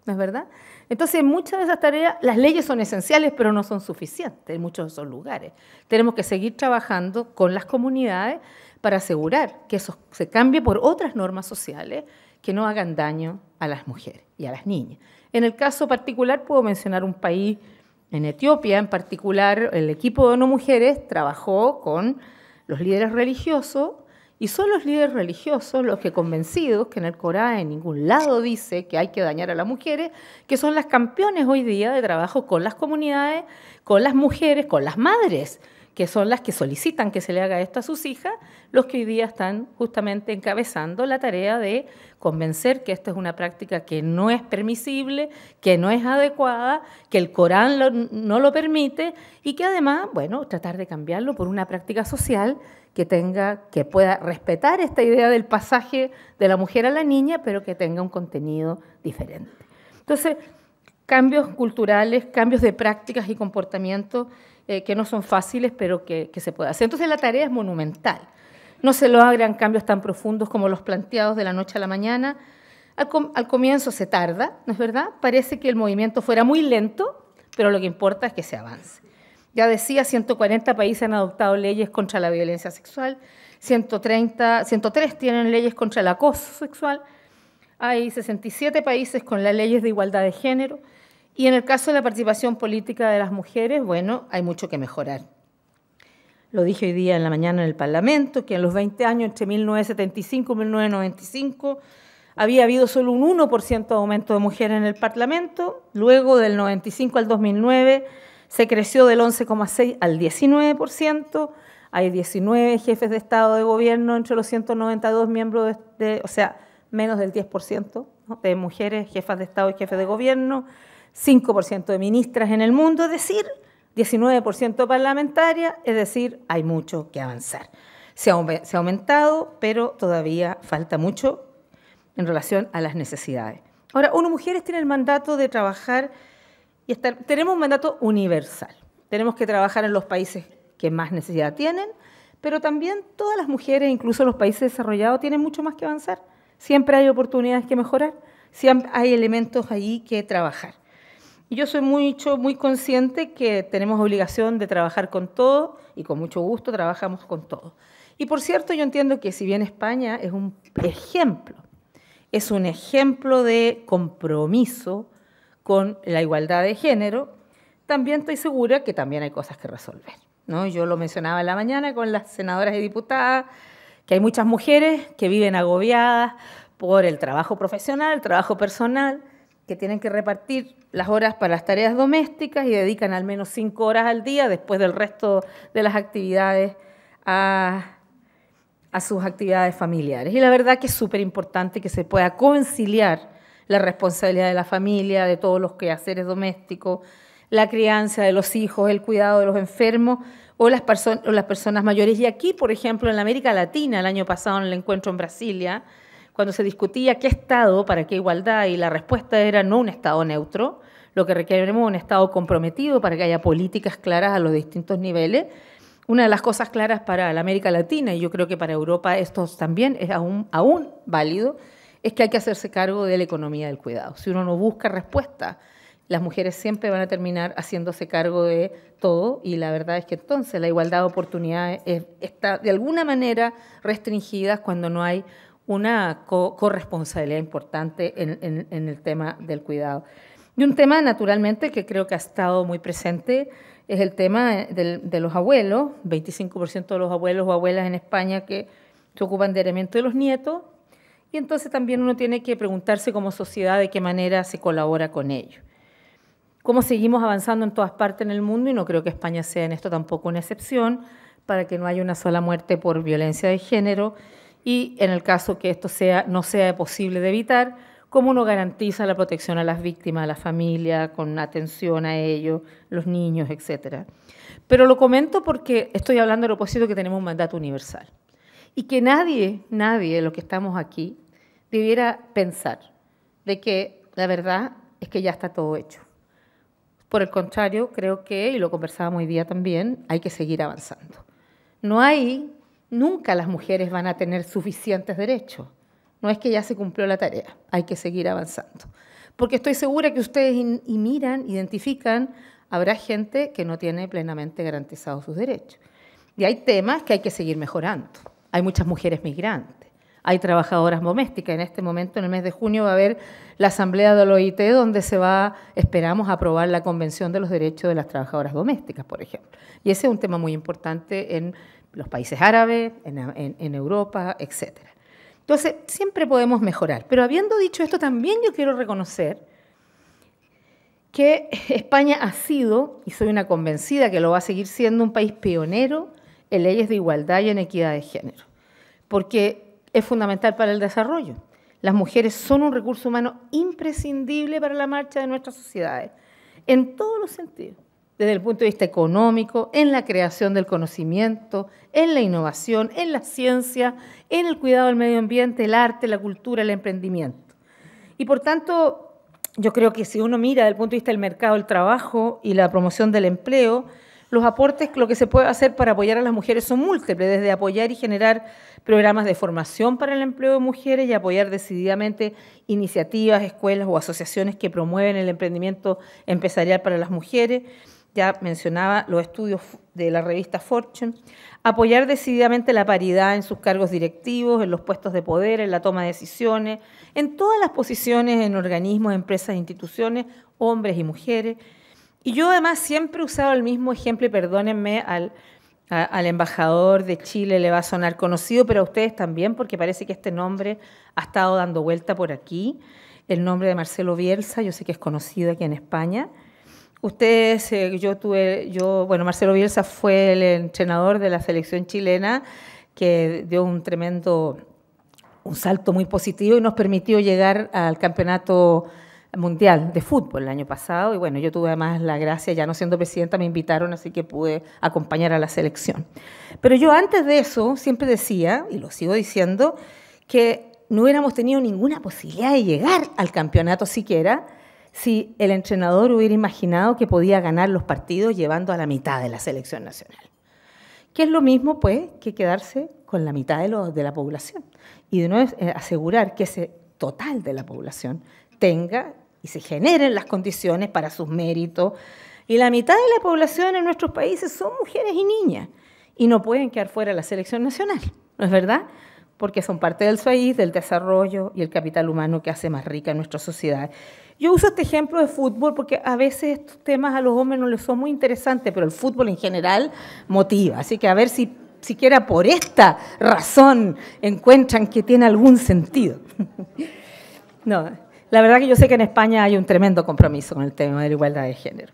¿no es verdad? Entonces, en muchas de esas tareas, las leyes son esenciales, pero no son suficientes en muchos de esos lugares. Tenemos que seguir trabajando con las comunidades para asegurar que eso se cambie por otras normas sociales que no hagan daño a las mujeres y a las niñas. En el caso particular, puedo mencionar un país, en Etiopía en particular, el equipo de ONU Mujeres trabajó con los líderes religiosos, y son los líderes religiosos los que, convencidos que en el Corán en ningún lado dice que hay que dañar a las mujeres, que son las campeones hoy día de trabajo con las comunidades, con las mujeres, con las madres, que son las que solicitan que se le haga esto a sus hijas, los que hoy día están justamente encabezando la tarea de convencer que esta es una práctica que no es permisible, que no es adecuada, que el Corán no lo permite y que además, bueno, tratar de cambiarlo por una práctica social que pueda respetar esta idea del pasaje de la mujer a la niña, pero que tenga un contenido diferente. Entonces, cambios culturales, cambios de prácticas y comportamientos que no son fáciles, pero que se puede hacer. Entonces, la tarea es monumental. No se logran cambios tan profundos como los planteados de la noche a la mañana. Al comienzo se tarda, ¿no es verdad? Parece que el movimiento fuera muy lento, pero lo que importa es que se avance. Ya decía, 140 países han adoptado leyes contra la violencia sexual, 103 tienen leyes contra el acoso sexual, hay 67 países con las leyes de igualdad de género, y en el caso de la participación política de las mujeres, bueno, hay mucho que mejorar. Lo dije hoy día en la mañana en el Parlamento, que en los 20 años entre 1975 y 1995 había habido solo un 1% de aumento de mujeres en el Parlamento, luego del 95 al 2009 se creció del 11,6 al 19%, hay 19 jefes de Estado de Gobierno entre los 192 miembros, o sea, menos del 10%, ¿no?, de mujeres jefas de Estado y jefes de Gobierno, 5% de ministras en el mundo, es decir, 19% parlamentarias, es decir, hay mucho que avanzar. Se ha aumentado, pero todavía falta mucho en relación a las necesidades. Ahora, ONU Mujeres tiene el mandato de trabajar tenemos un mandato universal. Tenemos que trabajar en los países que más necesidad tienen, pero también todas las mujeres, incluso los países desarrollados, tienen mucho más que avanzar. Siempre hay oportunidades que mejorar, siempre hay elementos allí que trabajar. Y yo soy muy consciente que tenemos obligación de trabajar con todo y con mucho gusto trabajamos con todo. Y por cierto, yo entiendo que si bien España es un ejemplo de compromiso con la igualdad de género, también estoy segura que también hay cosas que resolver, ¿no? Yo lo mencionaba en la mañana con las senadoras y diputadas, que hay muchas mujeres que viven agobiadas por el trabajo profesional, el trabajo personal, que tienen que repartir las horas para las tareas domésticas y dedican al menos 5 horas al día, después del resto de las actividades, a a sus actividades familiares. Y la verdad que es súper importante que se pueda conciliar la responsabilidad de la familia, de todos los quehaceres domésticos, la crianza de los hijos, el cuidado de los enfermos o las personas mayores. Y aquí, por ejemplo, en la América Latina, el año pasado en el encuentro en Brasilia, cuando se discutía qué Estado, para qué igualdad, y la respuesta era no un Estado neutro, lo que requerimos es un Estado comprometido para que haya políticas claras a los distintos niveles. Una de las cosas claras para la América Latina, y yo creo que para Europa esto también es aún válido, es que hay que hacerse cargo de la economía del cuidado. Si uno no busca respuesta, las mujeres siempre van a terminar haciéndose cargo de todo, y la verdad es que entonces la igualdad de oportunidades está de alguna manera restringida cuando no hay una corresponsabilidad importante en el tema del cuidado. Y un tema, naturalmente, que creo que ha estado muy presente es el tema de los abuelos. 25% de los abuelos o abuelas en España que se ocupan diariamente de los nietos, y entonces también uno tiene que preguntarse como sociedad de qué manera se colabora con ellos. Cómo seguimos avanzando en todas partes en el mundo, y no creo que España sea en esto tampoco una excepción, para que no haya una sola muerte por violencia de género, y en el caso que esto no sea posible de evitar, cómo uno garantiza la protección a las víctimas, a la familia, con atención a ellos, los niños, etcétera. Pero lo comento porque estoy hablando a propósito que tenemos un mandato universal y que nadie de los que estamos aquí debiera pensar de que la verdad es que ya está todo hecho. Por el contrario, creo que, y lo conversábamos hoy día también, hay que seguir avanzando. Nunca las mujeres van a tener suficientes derechos. No es que ya se cumplió la tarea, hay que seguir avanzando. Porque estoy segura que ustedes miran, identifican, habrá gente que no tiene plenamente garantizados sus derechos. Y hay temas que hay que seguir mejorando. Hay muchas mujeres migrantes, hay trabajadoras domésticas. En este momento, en el mes de junio, va a haber la asamblea de la OIT, donde esperamos aprobar la Convención de los Derechos de las Trabajadoras Domésticas, por ejemplo. Y ese es un tema muy importante en los países árabes, en Europa, etcétera. Entonces, siempre podemos mejorar. Pero habiendo dicho esto, también yo quiero reconocer que España ha sido, y soy una convencida que lo va a seguir siendo, un país pionero en leyes de igualdad y en equidad de género, porque es fundamental para el desarrollo. Las mujeres son un recurso humano imprescindible para la marcha de nuestras sociedades, en todos los sentidos, desde el punto de vista económico, en la creación del conocimiento, en la innovación, en la ciencia, en el cuidado del medio ambiente, el arte, la cultura, el emprendimiento. Y por tanto, yo creo que si uno mira desde el punto de vista del mercado del trabajo y la promoción del empleo, los aportes, lo que se puede hacer para apoyar a las mujeres son múltiples, desde apoyar y generar programas de formación para el empleo de mujeres y apoyar decididamente iniciativas, escuelas o asociaciones que promueven el emprendimiento empresarial para las mujeres. Ya mencionaba los estudios de la revista Fortune. Apoyar decididamente la paridad en sus cargos directivos, en los puestos de poder, en la toma de decisiones, en todas las posiciones en organismos, empresas e instituciones, hombres y mujeres. Y yo además siempre he usado el mismo ejemplo, y perdónenme, al embajador de Chile le va a sonar conocido, pero a ustedes también, porque parece que este nombre ha estado dando vuelta por aquí, el nombre de Marcelo Bielsa. Yo sé que es conocido aquí en España. Ustedes, Marcelo Bielsa fue el entrenador de la selección chilena, que dio un salto muy positivo y nos permitió llegar al campeonato mundial de fútbol el año pasado. Y bueno, yo tuve además la gracia, ya no siendo presidenta, me invitaron, así que pude acompañar a la selección. Pero yo antes de eso siempre decía, y lo sigo diciendo, que no hubiéramos tenido ninguna posibilidad de llegar al campeonato siquiera si el entrenador hubiera imaginado que podía ganar los partidos llevando a la mitad de la selección nacional. Que es lo mismo, pues, que quedarse con la mitad de la población. Y de nuevo asegurar que ese total de la población tenga y se generen las condiciones para sus méritos. Y la mitad de la población en nuestros países son mujeres y niñas. Y no pueden quedar fuera de la selección nacional, ¿no es verdad? Porque son parte del país, del desarrollo y el capital humano que hace más rica nuestra sociedad. Yo uso este ejemplo de fútbol porque a veces estos temas a los hombres no les son muy interesantes, pero el fútbol en general motiva. Así que a ver si siquiera por esta razón encuentran que tiene algún sentido. No, la verdad que yo sé que en España hay un tremendo compromiso con el tema de la igualdad de género.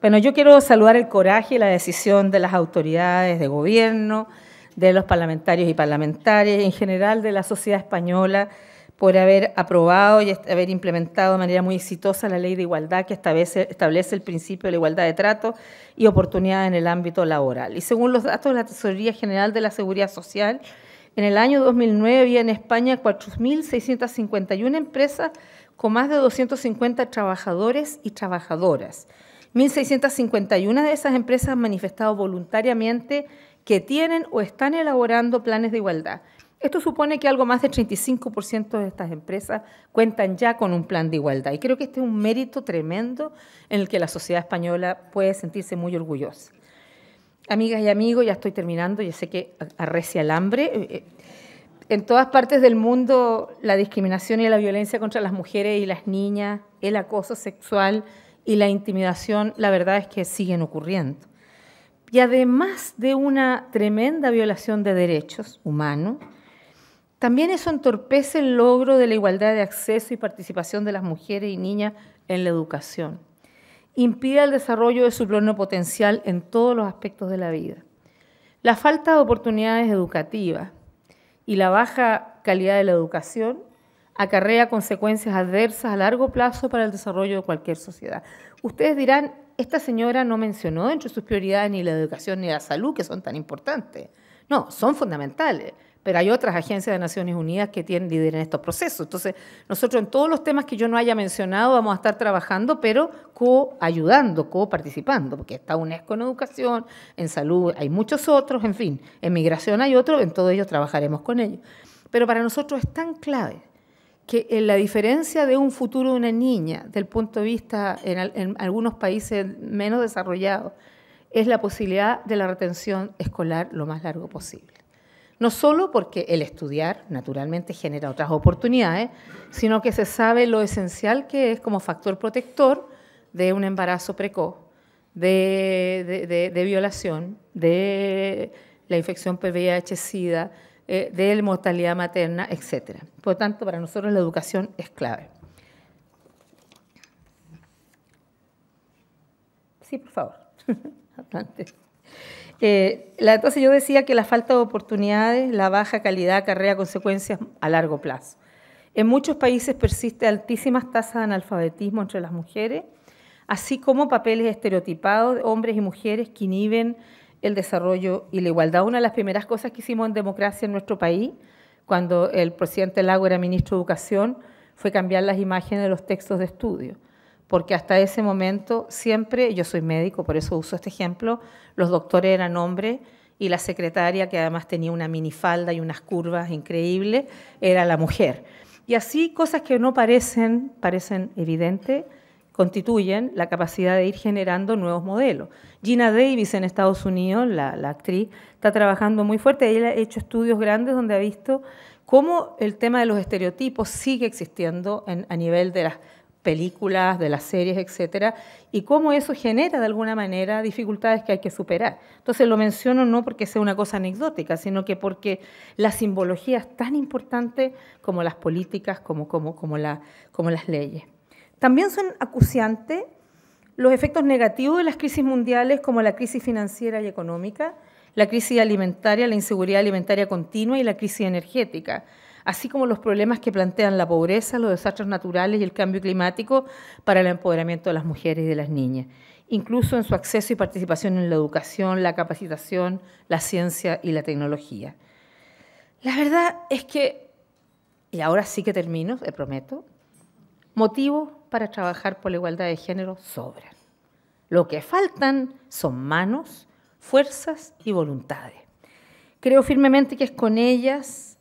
Bueno, yo quiero saludar el coraje y la decisión de las autoridades de gobierno, de los parlamentarios y parlamentarias, en general de la sociedad española, por haber aprobado y haber implementado de manera muy exitosa la Ley de Igualdad que establece el principio de la igualdad de trato y oportunidad en el ámbito laboral. Y según los datos de la Tesorería General de la Seguridad Social, en el año 2009 había en España 4.651 empresas con más de 250 trabajadores y trabajadoras. 1.651 de esas empresas han manifestado voluntariamente que tienen o están elaborando planes de igualdad. Esto supone que algo más del 35% de estas empresas cuentan ya con un plan de igualdad. Y creo que este es un mérito tremendo en el que la sociedad española puede sentirse muy orgullosa. Amigas y amigos, ya estoy terminando, ya sé que arrecia el hambre. En todas partes del mundo, la discriminación y la violencia contra las mujeres y las niñas, el acoso sexual y la intimidación, la verdad es que siguen ocurriendo. Y además de una tremenda violación de derechos humanos, también eso entorpece el logro de la igualdad de acceso y participación de las mujeres y niñas en la educación. Impide el desarrollo de su pleno potencial en todos los aspectos de la vida. La falta de oportunidades educativas y la baja calidad de la educación acarrea consecuencias adversas a largo plazo para el desarrollo de cualquier sociedad. Ustedes dirán, esta señora no mencionó entre sus prioridades ni la educación ni la salud, que son tan importantes. No, son fundamentales, pero hay otras agencias de Naciones Unidas que lideren estos procesos. Entonces, nosotros en todos los temas que yo no haya mencionado vamos a estar trabajando, pero ayudando, participando, porque está UNESCO en educación, en salud hay muchos otros, en fin, en migración hay otros, en todo ello trabajaremos con ellos. Pero para nosotros es tan clave que en la diferencia de un futuro de una niña, del punto de vista en algunos países menos desarrollados, es la posibilidad de la retención escolar lo más largo posible. No solo porque el estudiar, naturalmente, genera otras oportunidades, sino que se sabe lo esencial que es como factor protector de un embarazo precoz, de violación, de la infección VIH-Sida, de la mortalidad materna, etc. Por lo tanto, para nosotros la educación es clave. Sí, por favor. Adelante. Entonces yo decía que la falta de oportunidades, la baja calidad acarrea consecuencias a largo plazo. En muchos países persiste altísimas tasas de analfabetismo entre las mujeres, así como papeles estereotipados de hombres y mujeres que inhiben el desarrollo y la igualdad. Una de las primeras cosas que hicimos en democracia en nuestro país, cuando el presidente Lago era ministro de Educación, fue cambiar las imágenes de los textos de estudio, porque hasta ese momento siempre, yo soy médico, por eso uso este ejemplo, los doctores eran hombres y la secretaria, que además tenía una minifalda y unas curvas increíbles, era la mujer. Y así cosas que no parecen evidentes, constituyen la capacidad de ir generando nuevos modelos. Gina Davis en Estados Unidos, la actriz, está trabajando muy fuerte. Ella ha hecho estudios grandes donde ha visto cómo el tema de los estereotipos sigue existiendo a nivel de las películas, de las series, etcétera, y cómo eso genera de alguna manera dificultades que hay que superar. Entonces lo menciono no porque sea una cosa anecdótica, sino que porque la simbología es tan importante como las políticas, como las leyes. También son acuciantes los efectos negativos de las crisis mundiales, como la crisis financiera y económica, la crisis alimentaria, la inseguridad alimentaria continua y la crisis energética, así como los problemas que plantean la pobreza, los desastres naturales y el cambio climático para el empoderamiento de las mujeres y de las niñas, incluso en su acceso y participación en la educación, la capacitación, la ciencia y la tecnología. La verdad es que, y ahora sí que termino, te prometo, motivos para trabajar por la igualdad de género sobran. Lo que faltan son manos, fuerzas y voluntades. Creo firmemente que es con ellas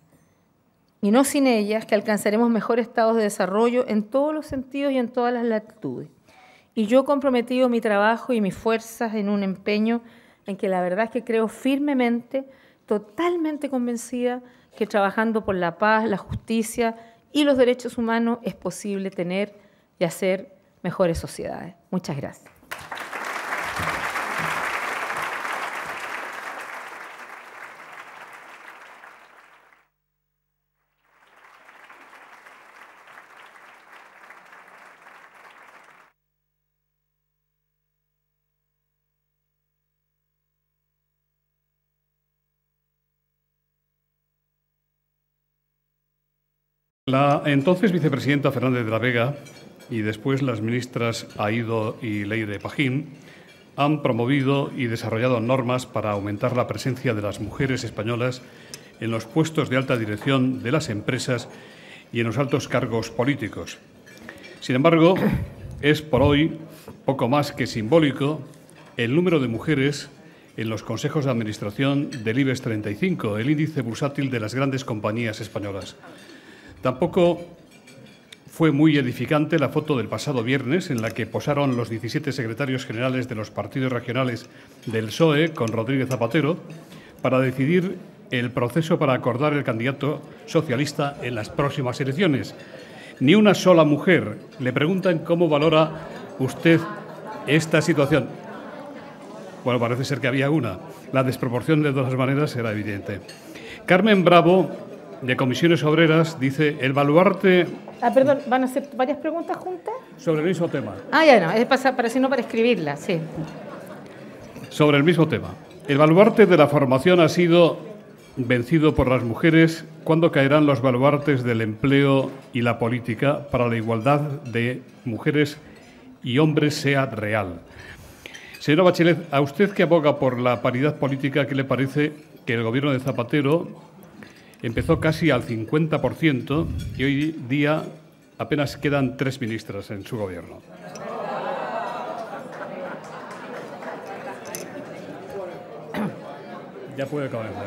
y no sin ellas que alcanzaremos mejores estados de desarrollo en todos los sentidos y en todas las latitudes. Y yo he comprometido mi trabajo y mis fuerzas en un empeño en que la verdad es que creo firmemente, totalmente convencida, que trabajando por la paz, la justicia y los derechos humanos es posible tener y hacer mejores sociedades. Muchas gracias. La entonces vicepresidenta Fernández de la Vega y después las ministras Aído y Leire Pajín han promovido y desarrollado normas para aumentar la presencia de las mujeres españolas en los puestos de alta dirección de las empresas y en los altos cargos políticos. Sin embargo, es por hoy poco más que simbólico el número de mujeres en los consejos de administración del IBEX 35, el índice bursátil de las grandes compañías españolas. Tampoco fue muy edificante la foto del pasado viernes en la que posaron los 17 secretarios generales de los partidos regionales del PSOE con Rodríguez Zapatero para decidir el proceso para acordar el candidato socialista en las próximas elecciones. Ni una sola mujer. Le preguntan cómo valora usted esta situación. Bueno, parece ser que había una. La desproporción de todas maneras era evidente. Carmen Bravo, de Comisiones Obreras, dice: el baluarte... Perdón, ¿van a hacer varias preguntas juntas? Sobre el mismo tema. Ya no, es para escribirla, sí. Sobre el mismo tema. El baluarte de la formación ha sido vencido por las mujeres. ¿Cuándo caerán los baluartes del empleo y la política para la igualdad de mujeres y hombres sea real? Señora Bachelet, a usted que aboga por la paridad política, ¿qué le parece que el Gobierno de Zapatero empezó casi al 50% y hoy día apenas quedan 3 ministras en su Gobierno? Ya puede comenzar.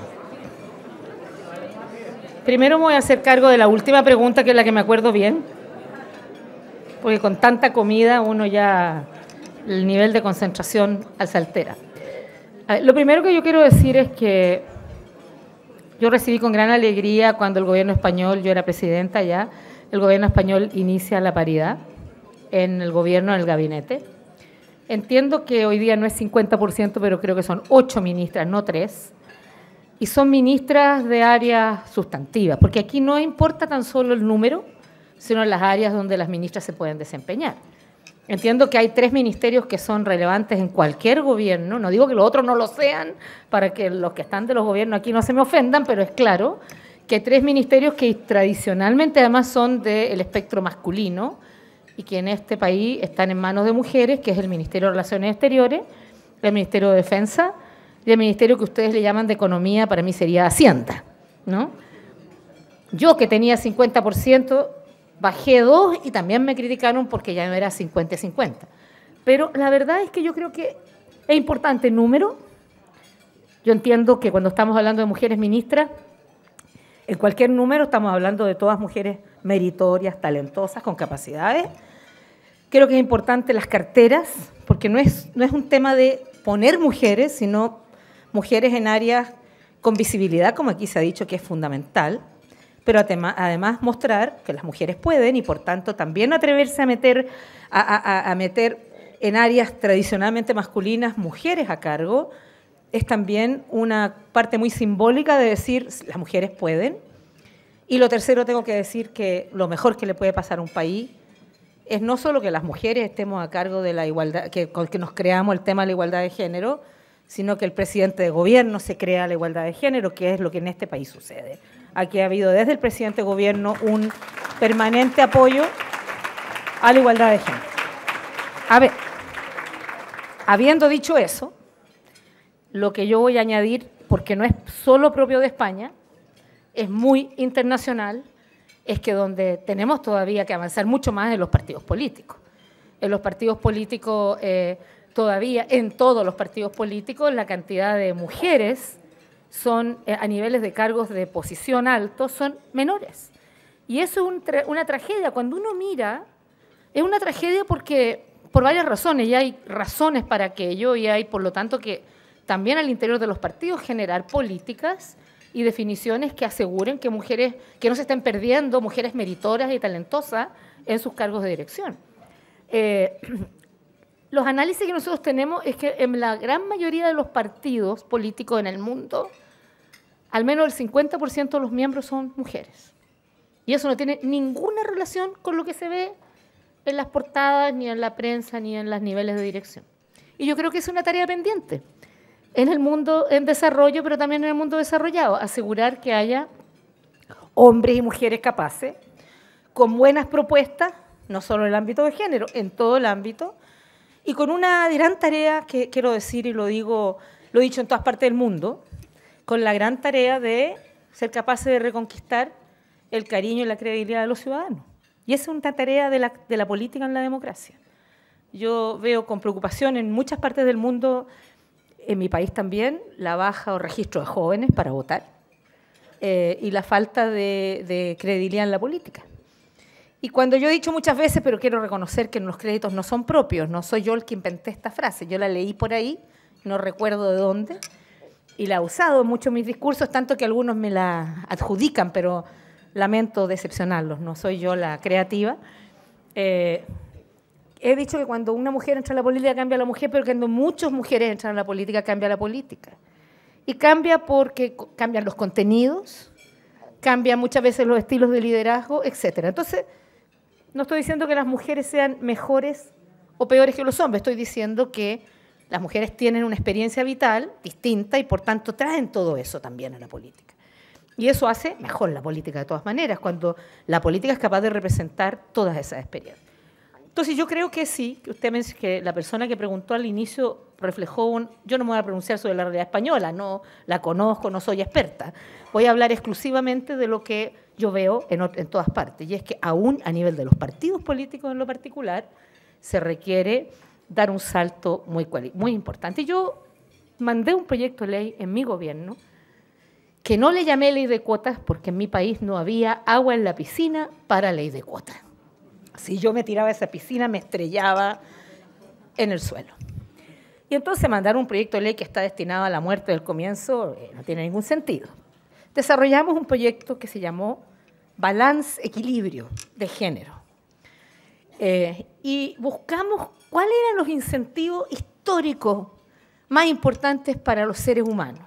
Primero me voy a hacer cargo de la última pregunta, que es la que me acuerdo bien, porque con tanta comida uno ya... el nivel de concentración se altera. Lo primero que yo quiero decir es que yo recibí con gran alegría cuando el gobierno español, yo era presidenta ya, el gobierno español inicia la paridad en el gobierno, en el gabinete. Entiendo que hoy día no es 50%, pero creo que son 8 ministras, no 3, y son ministras de áreas sustantivas, porque aquí no importa tan solo el número, sino las áreas donde las ministras se pueden desempeñar. Entiendo que hay 3 ministerios que son relevantes en cualquier gobierno. No digo que los otros no lo sean, para que los que están de los gobiernos aquí no se me ofendan, pero es claro que hay 3 ministerios que tradicionalmente además son del espectro masculino y que en este país están en manos de mujeres, que es el Ministerio de Relaciones Exteriores, el Ministerio de Defensa y el Ministerio que ustedes le llaman de Economía, para mí sería Hacienda, ¿no? Yo, que tenía 50%... bajé 2 y también me criticaron porque ya no era 50-50. Pero la verdad es que yo creo que es importante el número. Yo entiendo que cuando estamos hablando de mujeres ministras, en cualquier número estamos hablando de todas mujeres meritorias, talentosas, con capacidades. Creo que es importante las carteras, porque no es un tema de poner mujeres, sino mujeres en áreas con visibilidad, como aquí se ha dicho que es fundamental, pero además mostrar que las mujeres pueden y, por tanto, también atreverse a meter en áreas tradicionalmente masculinas mujeres a cargo, es también una parte muy simbólica de decir las mujeres pueden. Y lo tercero, tengo que decir que lo mejor que le puede pasar a un país es no solo que las mujeres estemos a cargo de la igualdad, que nos creamos el tema de la igualdad de género, sino que el presidente de gobierno se crea la igualdad de género, que es lo que en este país sucede. Aquí ha habido desde el presidente de gobierno un permanente apoyo a la igualdad de género. A ver, habiendo dicho eso, lo que yo voy a añadir, porque no es solo propio de España, es muy internacional, es que donde tenemos todavía que avanzar mucho más en los partidos políticos. En los partidos políticos, todavía en todos los partidos políticos, la cantidad de mujeres son a niveles de cargos de posición altos son menores. Y eso es una tragedia. Cuando uno mira, es una tragedia porque por varias razones, y hay razones para aquello, y hay, por lo tanto, que también al interior de los partidos generar políticas y definiciones que aseguren que mujeres, que no se estén perdiendo mujeres meritorias y talentosas en sus cargos de dirección. Los análisis que nosotros tenemos es que en la gran mayoría de los partidos políticos en el mundo, al menos el 50% de los miembros son mujeres. Y eso no tiene ninguna relación con lo que se ve en las portadas, ni en la prensa, ni en los niveles de dirección. Y yo creo que es una tarea pendiente en el mundo en desarrollo, pero también en el mundo desarrollado, asegurar que haya hombres y mujeres capaces, con buenas propuestas, no solo en el ámbito de género, en todo el ámbito, y con una gran tarea que quiero decir, y lo digo, lo he dicho en todas partes del mundo, con la gran tarea de ser capaces de reconquistar el cariño y la credibilidad de los ciudadanos. Y esa es una tarea de la política en la democracia. Yo veo con preocupación en muchas partes del mundo, en mi país también, la baja o registro de jóvenes para votar y la falta de credibilidad en la política. Y cuando yo he dicho muchas veces, pero quiero reconocer que los créditos no son propios, no soy yo el que inventé esta frase, yo la leí por ahí, no recuerdo de dónde, y la he usado mucho en mis discursos, tanto que algunos me la adjudican, pero lamento decepcionarlos, no soy yo la creativa. He dicho que cuando una mujer entra a la política cambia a la mujer, pero cuando muchas mujeres entran a la política cambia la política. Y cambia porque cambian los contenidos, cambian muchas veces los estilos de liderazgo, etc. Entonces, no estoy diciendo que las mujeres sean mejores o peores que los hombres, estoy diciendo que las mujeres tienen una experiencia vital distinta y por tanto traen todo eso también a la política. Y eso hace mejor la política de todas maneras, cuando la política es capaz de representar todas esas experiencias. Entonces yo creo que sí, que la persona que preguntó al inicio reflejó yo no me voy a pronunciar sobre la realidad española, no la conozco, no soy experta. Voy a hablar exclusivamente de lo que yo veo en todas partes, y es que aún a nivel de los partidos políticos en lo particular se requiere dar un salto muy importante. Y yo mandé un proyecto de ley en mi gobierno que no le llamé ley de cuotas porque en mi país no había agua en la piscina para ley de cuotas. Si yo me tiraba a esa piscina, me estrellaba en el suelo. Y entonces mandar un proyecto de ley que está destinado a la muerte del comienzo no tiene ningún sentido. Desarrollamos un proyecto que se llamó Balance, Equilibrio de Género. Y buscamos cuáles eran los incentivos históricos más importantes para los seres humanos.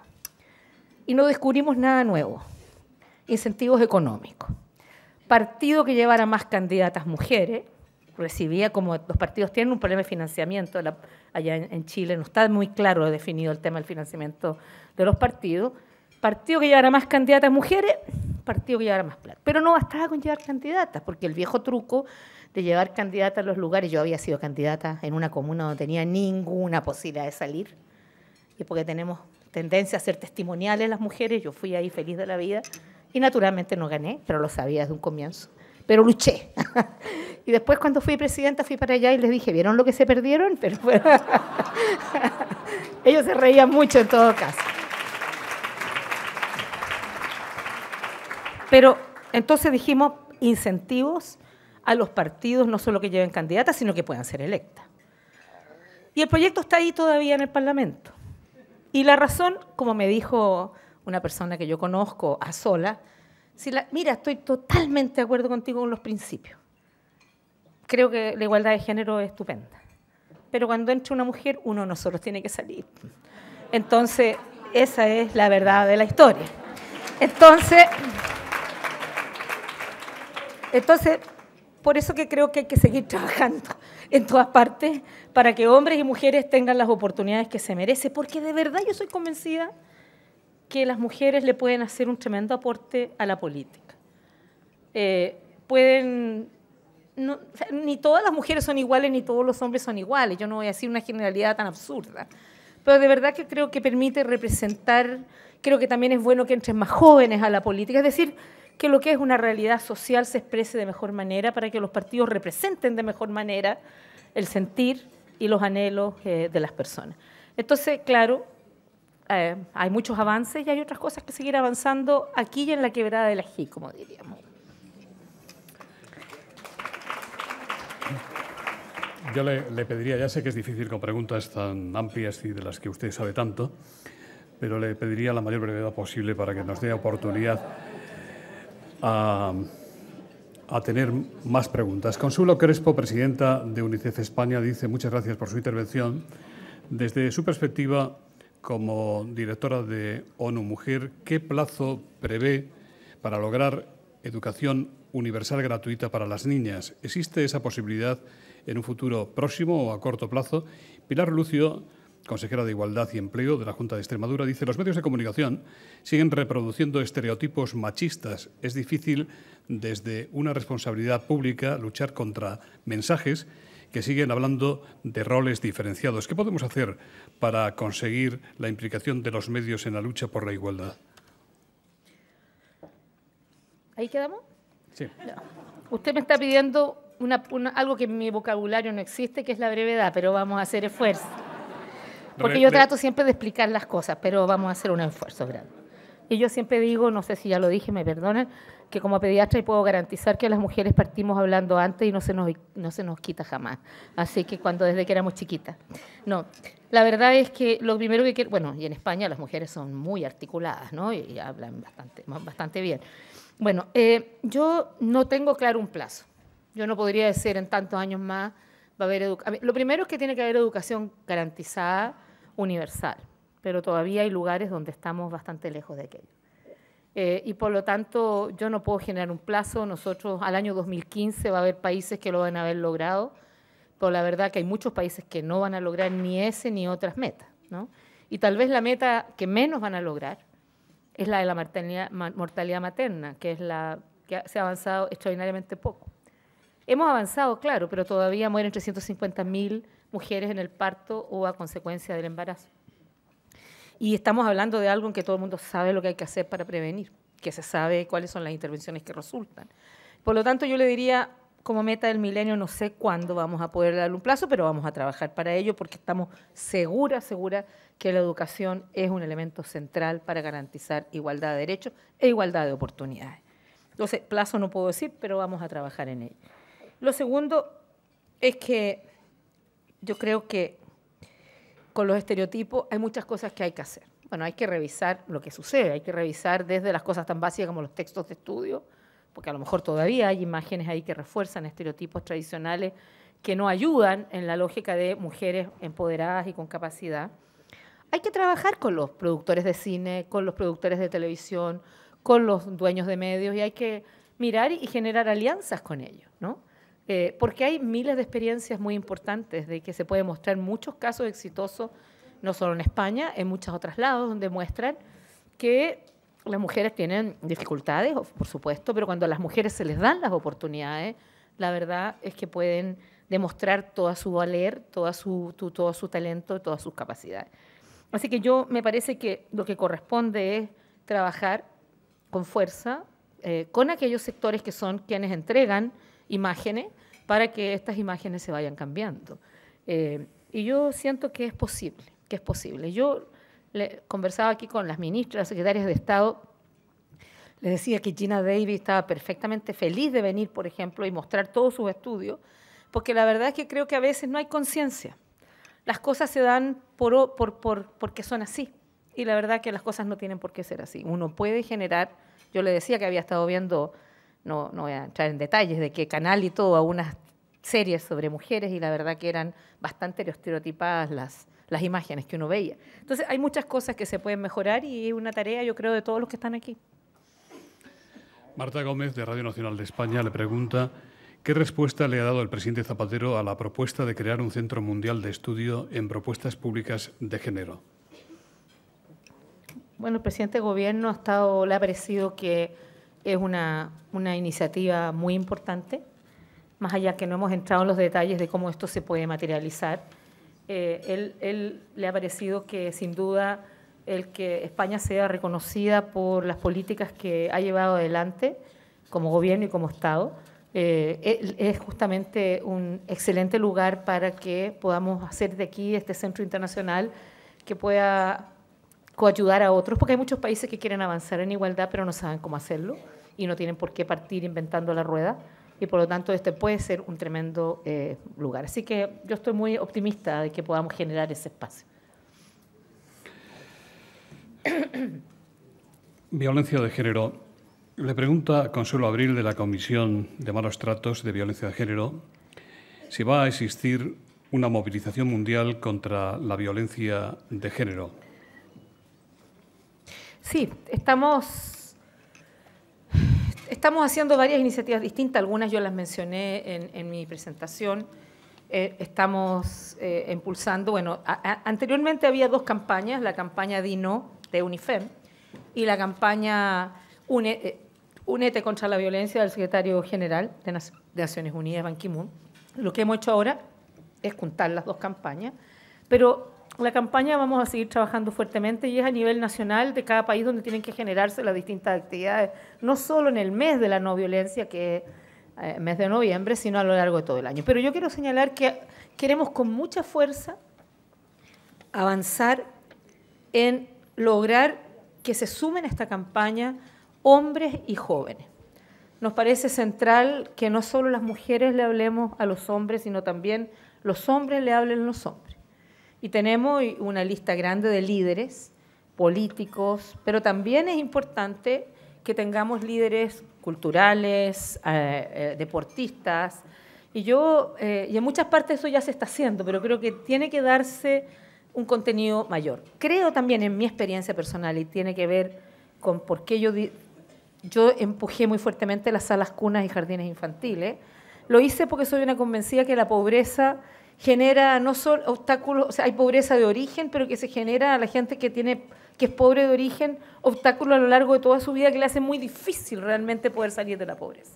Y no descubrimos nada nuevo. Incentivos económicos. Partido que llevara más candidatas mujeres, recibía, como los partidos tienen un problema de financiamiento, allá en Chile no está muy claro definido el tema del financiamiento de los partidos, partido que llevara más candidatas mujeres, partido que llevara más plata. Pero no bastaba con llevar candidatas, porque el viejo truco de llevar candidatas a los lugares, yo había sido candidata en una comuna donde no tenía ninguna posibilidad de salir, y porque tenemos tendencia a ser testimoniales las mujeres, yo fui ahí feliz de la vida, y naturalmente no gané, pero lo sabía desde un comienzo. Pero luché. Y después cuando fui presidenta fui para allá y les dije, ¿vieron lo que se perdieron? Pero ellos se reían mucho en todo caso. Pero entonces dijimos incentivos a los partidos, no solo que lleven candidatas, sino que puedan ser electas. Y el proyecto está ahí todavía en el Parlamento. Y la razón, como me dijo una persona que yo conozco a sola, mira, estoy totalmente de acuerdo contigo con los principios. Creo que la igualdad de género es estupenda. Pero cuando entra una mujer, uno no solo tiene que salir. Entonces, esa es la verdad de la historia. Entonces, por eso que creo que hay que seguir trabajando en todas partes para que hombres y mujeres tengan las oportunidades que se merecen, porque de verdad yo soy convencida que las mujeres le pueden hacer un tremendo aporte a la política. Ni todas las mujeres son iguales, ni todos los hombres son iguales. Yo no voy a decir una generalidad tan absurda. Pero de verdad que creo que permite representar, creo que también es bueno que entren más jóvenes a la política. Es decir, que lo que es una realidad social se exprese de mejor manera para que los partidos representen de mejor manera el sentir y los anhelos de las personas. Entonces, claro, hay muchos avances y hay otras cosas que seguir avanzando aquí y en la quebrada del ají, como diríamos. Yo le pediría, ya sé que es difícil con preguntas tan amplias y de las que usted sabe tanto, pero le pediría la mayor brevedad posible para que nos dé oportunidad a tener más preguntas. Consuelo Crespo, presidenta de UNICEF España, dice: muchas gracias por su intervención. Desde su perspectiva, como directora de ONU Mujer, ¿qué plazo prevé para lograr educación universal gratuita para las niñas? ¿Existe esa posibilidad en un futuro próximo o a corto plazo? Pilar Lucio, consejera de Igualdad y Empleo de la Junta de Extremadura, dice: los medios de comunicación siguen reproduciendo estereotipos machistas. Es difícil, desde una responsabilidad pública, luchar contra mensajes que siguen hablando de roles diferenciados. ¿Qué podemos hacer para conseguir la implicación de los medios en la lucha por la igualdad? ¿Ahí quedamos? Sí. Usted me está pidiendo algo que en mi vocabulario no existe, que es la brevedad, pero vamos a hacer esfuerzo. Porque yo trato siempre de explicar las cosas, pero vamos a hacer un esfuerzo grande. Y yo siempre digo, no sé si ya lo dije, me perdonen, que como pediatra puedo garantizar que las mujeres partimos hablando antes y no se nos quita jamás. Así que desde que éramos chiquitas. No, la verdad es que lo primero que quiero, bueno, y en España las mujeres son muy articuladas, ¿no? Y hablan bastante bien. Bueno, yo no tengo claro un plazo. Yo no podría decir en tantos años más va a haber educación. Lo primero es que tiene que haber educación garantizada, universal, pero todavía hay lugares donde estamos bastante lejos de aquello. Y por lo tanto, yo no puedo generar un plazo. Nosotros al año 2015 va a haber países que lo van a haber logrado, pero la verdad que hay muchos países que no van a lograr ni ese ni otras metas, ¿no? Y tal vez la meta que menos van a lograr es la de la mortalidad materna, que es la que se ha avanzado extraordinariamente poco. Hemos avanzado, claro, pero todavía mueren 350.000 mujeres en el parto o a consecuencia del embarazo. Y estamos hablando de algo en que todo el mundo sabe lo que hay que hacer para prevenir, que se sabe cuáles son las intervenciones que resultan. Por lo tanto, yo le diría, como meta del milenio, no sé cuándo vamos a poder darle un plazo, pero vamos a trabajar para ello porque estamos seguras que la educación es un elemento central para garantizar igualdad de derechos e igualdad de oportunidades. Entonces, plazo no puedo decir, pero vamos a trabajar en ello. Lo segundo es que yo creo que con los estereotipos hay muchas cosas que hay que hacer. Bueno, hay que revisar lo que sucede, hay que revisar desde las cosas tan básicas como los textos de estudio, porque a lo mejor todavía hay imágenes ahí que refuerzan estereotipos tradicionales que no ayudan en la lógica de mujeres empoderadas y con capacidad. Hay que trabajar con los productores de cine, con los productores de televisión, con los dueños de medios, y hay que mirar y generar alianzas con ellos, ¿no? Porque hay miles de experiencias muy importantes de que se pueden mostrar muchos casos exitosos, no solo en España, en muchos otros lados, donde muestran que las mujeres tienen dificultades, por supuesto, pero cuando a las mujeres se les dan las oportunidades, la verdad es que pueden demostrar toda su valer, todo su talento, todas sus capacidades. Así que me parece que lo que corresponde es trabajar con fuerza con aquellos sectores que son quienes entregan imágenes para que estas imágenes se vayan cambiando. Y yo siento que es posible, Yo conversaba aquí con las ministras, las secretarias de Estado, les decía que Geena Davis estaba perfectamente feliz de venir, por ejemplo, y mostrar todos sus estudios, porque la verdad es que creo que a veces no hay conciencia. Las cosas se dan porque son así, y la verdad que las cosas no tienen por qué ser así. Uno puede generar, yo le decía que había estado viendo, no voy a entrar en detalles de qué canal y todo, a unas series sobre mujeres, y la verdad que eran bastante estereotipadas las imágenes que uno veía. Entonces hay muchas cosas que se pueden mejorar y es una tarea, yo creo, de todos los que están aquí. Marta Gómez, de Radio Nacional de España, le pregunta: ¿qué respuesta le ha dado el presidente Zapatero a la propuesta de crear un centro mundial de estudio en propuestas públicas de género? Bueno, el presidente de Gobierno le ha parecido que es una iniciativa muy importante, más allá que no hemos entrado en los detalles de cómo esto se puede materializar. Él le ha parecido que, sin duda, el que España sea reconocida por las políticas que ha llevado adelante como gobierno y como Estado, es justamente un excelente lugar para que podamos hacer de aquí este centro internacional que pueda coayudar a otros, porque hay muchos países que quieren avanzar en igualdad, pero no saben cómo hacerlo y no tienen por qué partir inventando la rueda, y por lo tanto este puede ser un tremendo lugar. Así que yo estoy muy optimista de que podamos generar ese espacio. Violencia de género. Le pregunta Consuelo Abril, de la Comisión de Malos Tratos de Violencia de Género, si va a existir una movilización mundial contra la violencia de género. Sí, estamos haciendo varias iniciativas distintas, algunas yo las mencioné en mi presentación. estamos impulsando, bueno, anteriormente había dos campañas, la campaña Di No de UNIFEM y la campaña Únete contra la violencia del secretario general de Naciones Unidas, Ban Ki-moon. Lo que hemos hecho ahora es juntar las dos campañas, pero la campaña vamos a seguir trabajando fuertemente y es a nivel nacional de cada país donde tienen que generarse las distintas actividades, no solo en el mes de la no violencia, que es el mes de noviembre, sino a lo largo de todo el año. Pero yo quiero señalar que queremos con mucha fuerza avanzar en lograr que se sumen a esta campaña hombres y jóvenes. Nos parece central que no solo las mujeres le hablemos a los hombres, sino también los hombres le hablen a los hombres. Y tenemos una lista grande de líderes políticos, pero también es importante que tengamos líderes culturales, deportistas, y en muchas partes eso ya se está haciendo, pero creo que tiene que darse un contenido mayor. Creo también en mi experiencia personal, y tiene que ver con por qué yo empujé muy fuertemente las salas cunas y jardines infantiles. Lo hice porque soy una convencida que la pobreza genera no solo obstáculos, o sea, hay pobreza de origen, pero que se genera a la gente que es pobre de origen, obstáculos a lo largo de toda su vida que le hace muy difícil realmente poder salir de la pobreza.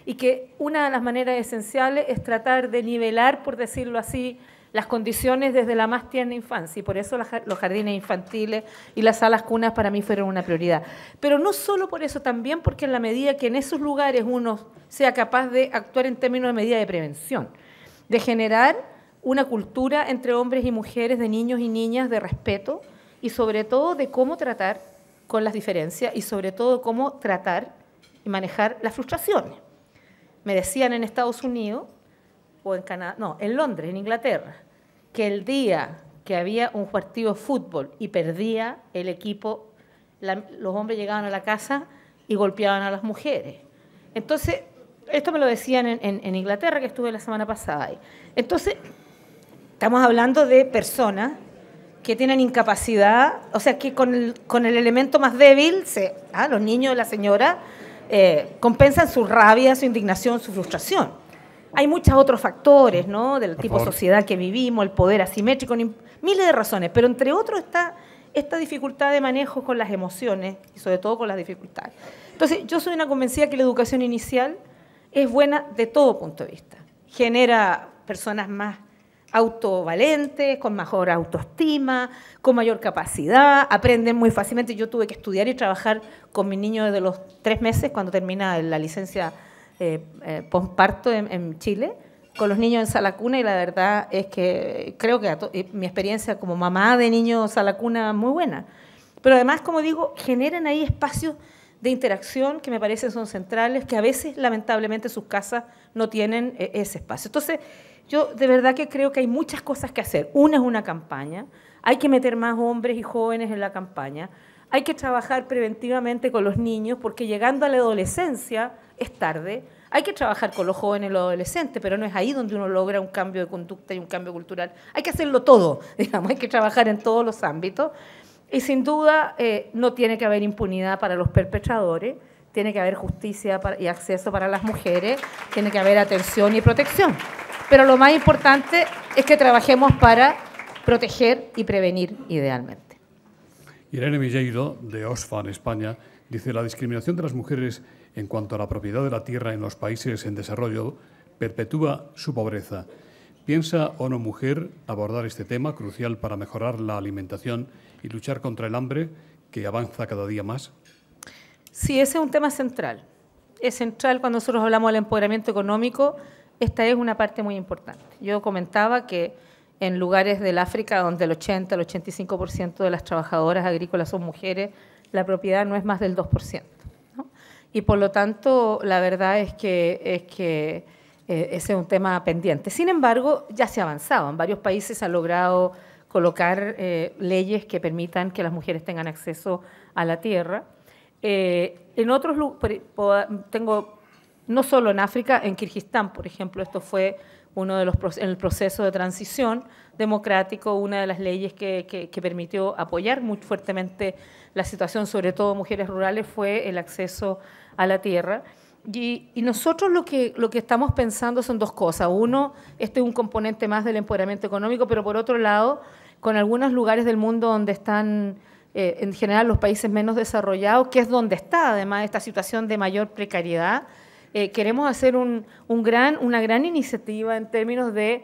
Y que una de las maneras esenciales es tratar de nivelar, por decirlo así, las condiciones desde la más tierna infancia, y por eso los jardines infantiles y las salas cunas para mí fueron una prioridad. Pero no solo por eso, también porque en la medida que en esos lugares uno sea capaz de actuar en términos de medida de prevención, de generar una cultura entre hombres y mujeres, de niños y niñas, de respeto, y sobre todo de cómo tratar con las diferencias, y sobre todo cómo tratar y manejar las frustraciones. Me decían en Estados Unidos, o en Canadá, no, en Londres, en Inglaterra, que el día que había un partido de fútbol y perdía el equipo, los hombres llegaban a la casa y golpeaban a las mujeres. Entonces, esto me lo decían en Inglaterra, que estuve la semana pasada ahí. Entonces, estamos hablando de personas que tienen incapacidad, o sea, que con el elemento más débil, los niños de la señora compensan su rabia, su indignación, su frustración. Hay muchos otros factores, ¿no?, del tipo de sociedad que vivimos, el poder asimétrico, miles de razones, pero entre otros está esta dificultad de manejo con las emociones y sobre todo con las dificultades. Entonces, yo soy una convencida que la educación inicial es buena de todo punto de vista. Genera personas más autovalentes, con mejor autoestima, con mayor capacidad, aprenden muy fácilmente. Yo tuve que estudiar y trabajar con mis niños desde los 3 meses, cuando termina la licencia posparto en Chile, con los niños en sala cuna, y la verdad es que creo que mi experiencia como mamá de niños sala cuna es muy buena. Pero además, como digo, generan ahí espacios de interacción que me parecen son centrales, que a veces lamentablemente sus casas no tienen ese espacio. Entonces, yo de verdad que creo que hay muchas cosas que hacer. Una es una campaña, hay que meter más hombres y jóvenes en la campaña, hay que trabajar preventivamente con los niños, porque llegando a la adolescencia es tarde. Hay que trabajar con los jóvenes y los adolescentes, pero no es ahí donde uno logra un cambio de conducta y un cambio cultural. Hay que hacerlo todo, digamos, hay que trabajar en todos los ámbitos. Y sin duda no tiene que haber impunidad para los perpetradores, tiene que haber justicia y acceso para las mujeres, tiene que haber atención y protección. Pero lo más importante es que trabajemos para proteger y prevenir idealmente. Irene Villeiro, de Oxfam, España, dice: la discriminación de las mujeres en cuanto a la propiedad de la tierra en los países en desarrollo perpetúa su pobreza. ¿Piensa ONU Mujer abordar este tema crucial para mejorar la alimentación y luchar contra el hambre que avanza cada día más? Sí, ese es un tema central. Es central cuando nosotros hablamos del empoderamiento económico. Esta es una parte muy importante. Yo comentaba que en lugares del África donde el 80, el 85% de las trabajadoras agrícolas son mujeres, la propiedad no es más del 2%, ¿no? Y por lo tanto, la verdad es que ese es un tema pendiente. Sin embargo, ya se ha avanzado. En varios países se ha logrado colocar leyes que permitan que las mujeres tengan acceso a la tierra. En otros lugares, no solo en África, en Kirguistán, por ejemplo, esto fue uno de en el proceso de transición democrático, una de las leyes que permitió apoyar muy fuertemente la situación, sobre todo mujeres rurales, fue el acceso a la tierra. Y nosotros lo que estamos pensando son dos cosas. Uno, este es un componente más del empoderamiento económico, pero por otro lado, con algunos lugares del mundo donde están, en general, los países menos desarrollados, que es donde está, además, esta situación de mayor precariedad, queremos hacer una gran iniciativa en términos de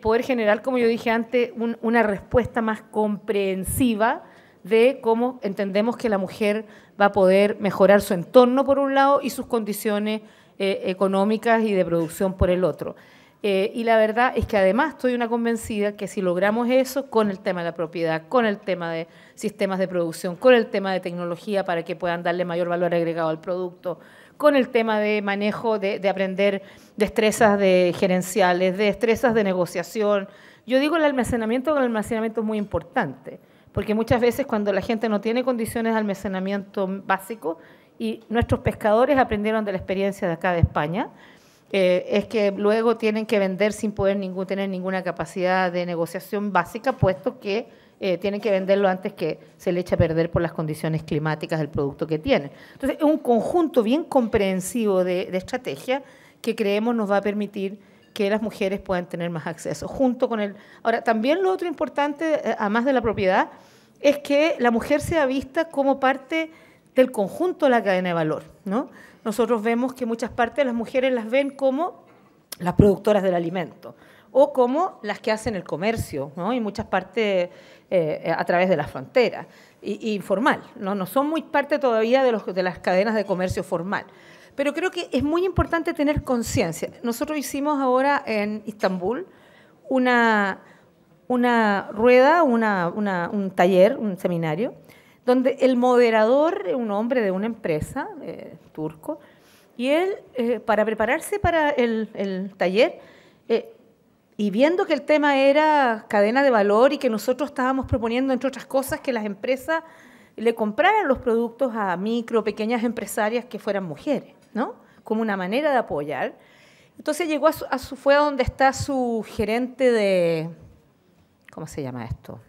poder generar, como yo dije antes, una respuesta más comprensiva de cómo entendemos que la mujer va a poder mejorar su entorno por un lado y sus condiciones económicas y de producción por el otro. Y la verdad es que además estoy una convencida que si logramos eso con el tema de la propiedad, con el tema de sistemas de producción, con el tema de tecnología para que puedan darle mayor valor agregado al producto, con el tema de manejo, de aprender destrezas gerenciales, de destrezas de negociación. Yo digo el almacenamiento es muy importante, porque muchas veces cuando la gente no tiene condiciones de almacenamiento básico, y nuestros pescadores aprendieron de la experiencia de acá de España, es que luego tienen que vender sin poder tener ninguna capacidad de negociación básica, puesto que tienen que venderlo antes que se le eche a perder por las condiciones climáticas del producto que tienen. Entonces, es un conjunto bien comprensivo de estrategias que creemos nos va a permitir que las mujeres puedan tener más acceso. Junto con el. Ahora, también lo otro importante, además de la propiedad, es que la mujer sea vista como parte del conjunto de la cadena de valor, ¿no? Nosotros vemos que muchas partes las mujeres las ven como las productoras del alimento o como las que hacen el comercio, ¿no? Y muchas partes a través de las fronteras, y informal, ¿no? No son muy parte todavía de las cadenas de comercio formal. Pero creo que es muy importante tener conciencia. Nosotros hicimos ahora en Estambul una rueda, un taller, un seminario, donde el moderador, un hombre de una empresa turco, y él, para prepararse para el taller, y viendo que el tema era cadena de valor y que nosotros estábamos proponiendo, entre otras cosas, que las empresas le compraran los productos a micro, pequeñas empresarias que fueran mujeres, ¿no? Como una manera de apoyar. Entonces llegó fue a donde está su gerente de, ¿cómo se llama esto?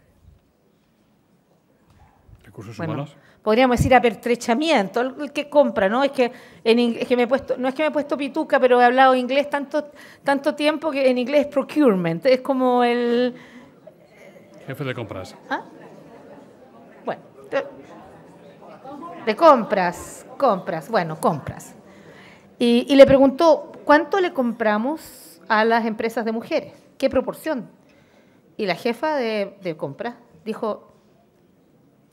Recursos humanos. Podríamos decir apertrechamiento, el que compra, ¿no? Es que me he puesto pituca, pero he hablado inglés tanto tiempo que en inglés es procurement, es como el jefe de compras. ¿Ah? Bueno, de compras. Y le preguntó, ¿cuánto le compramos a las empresas de mujeres? ¿Qué proporción? Y la jefa de compras dijo,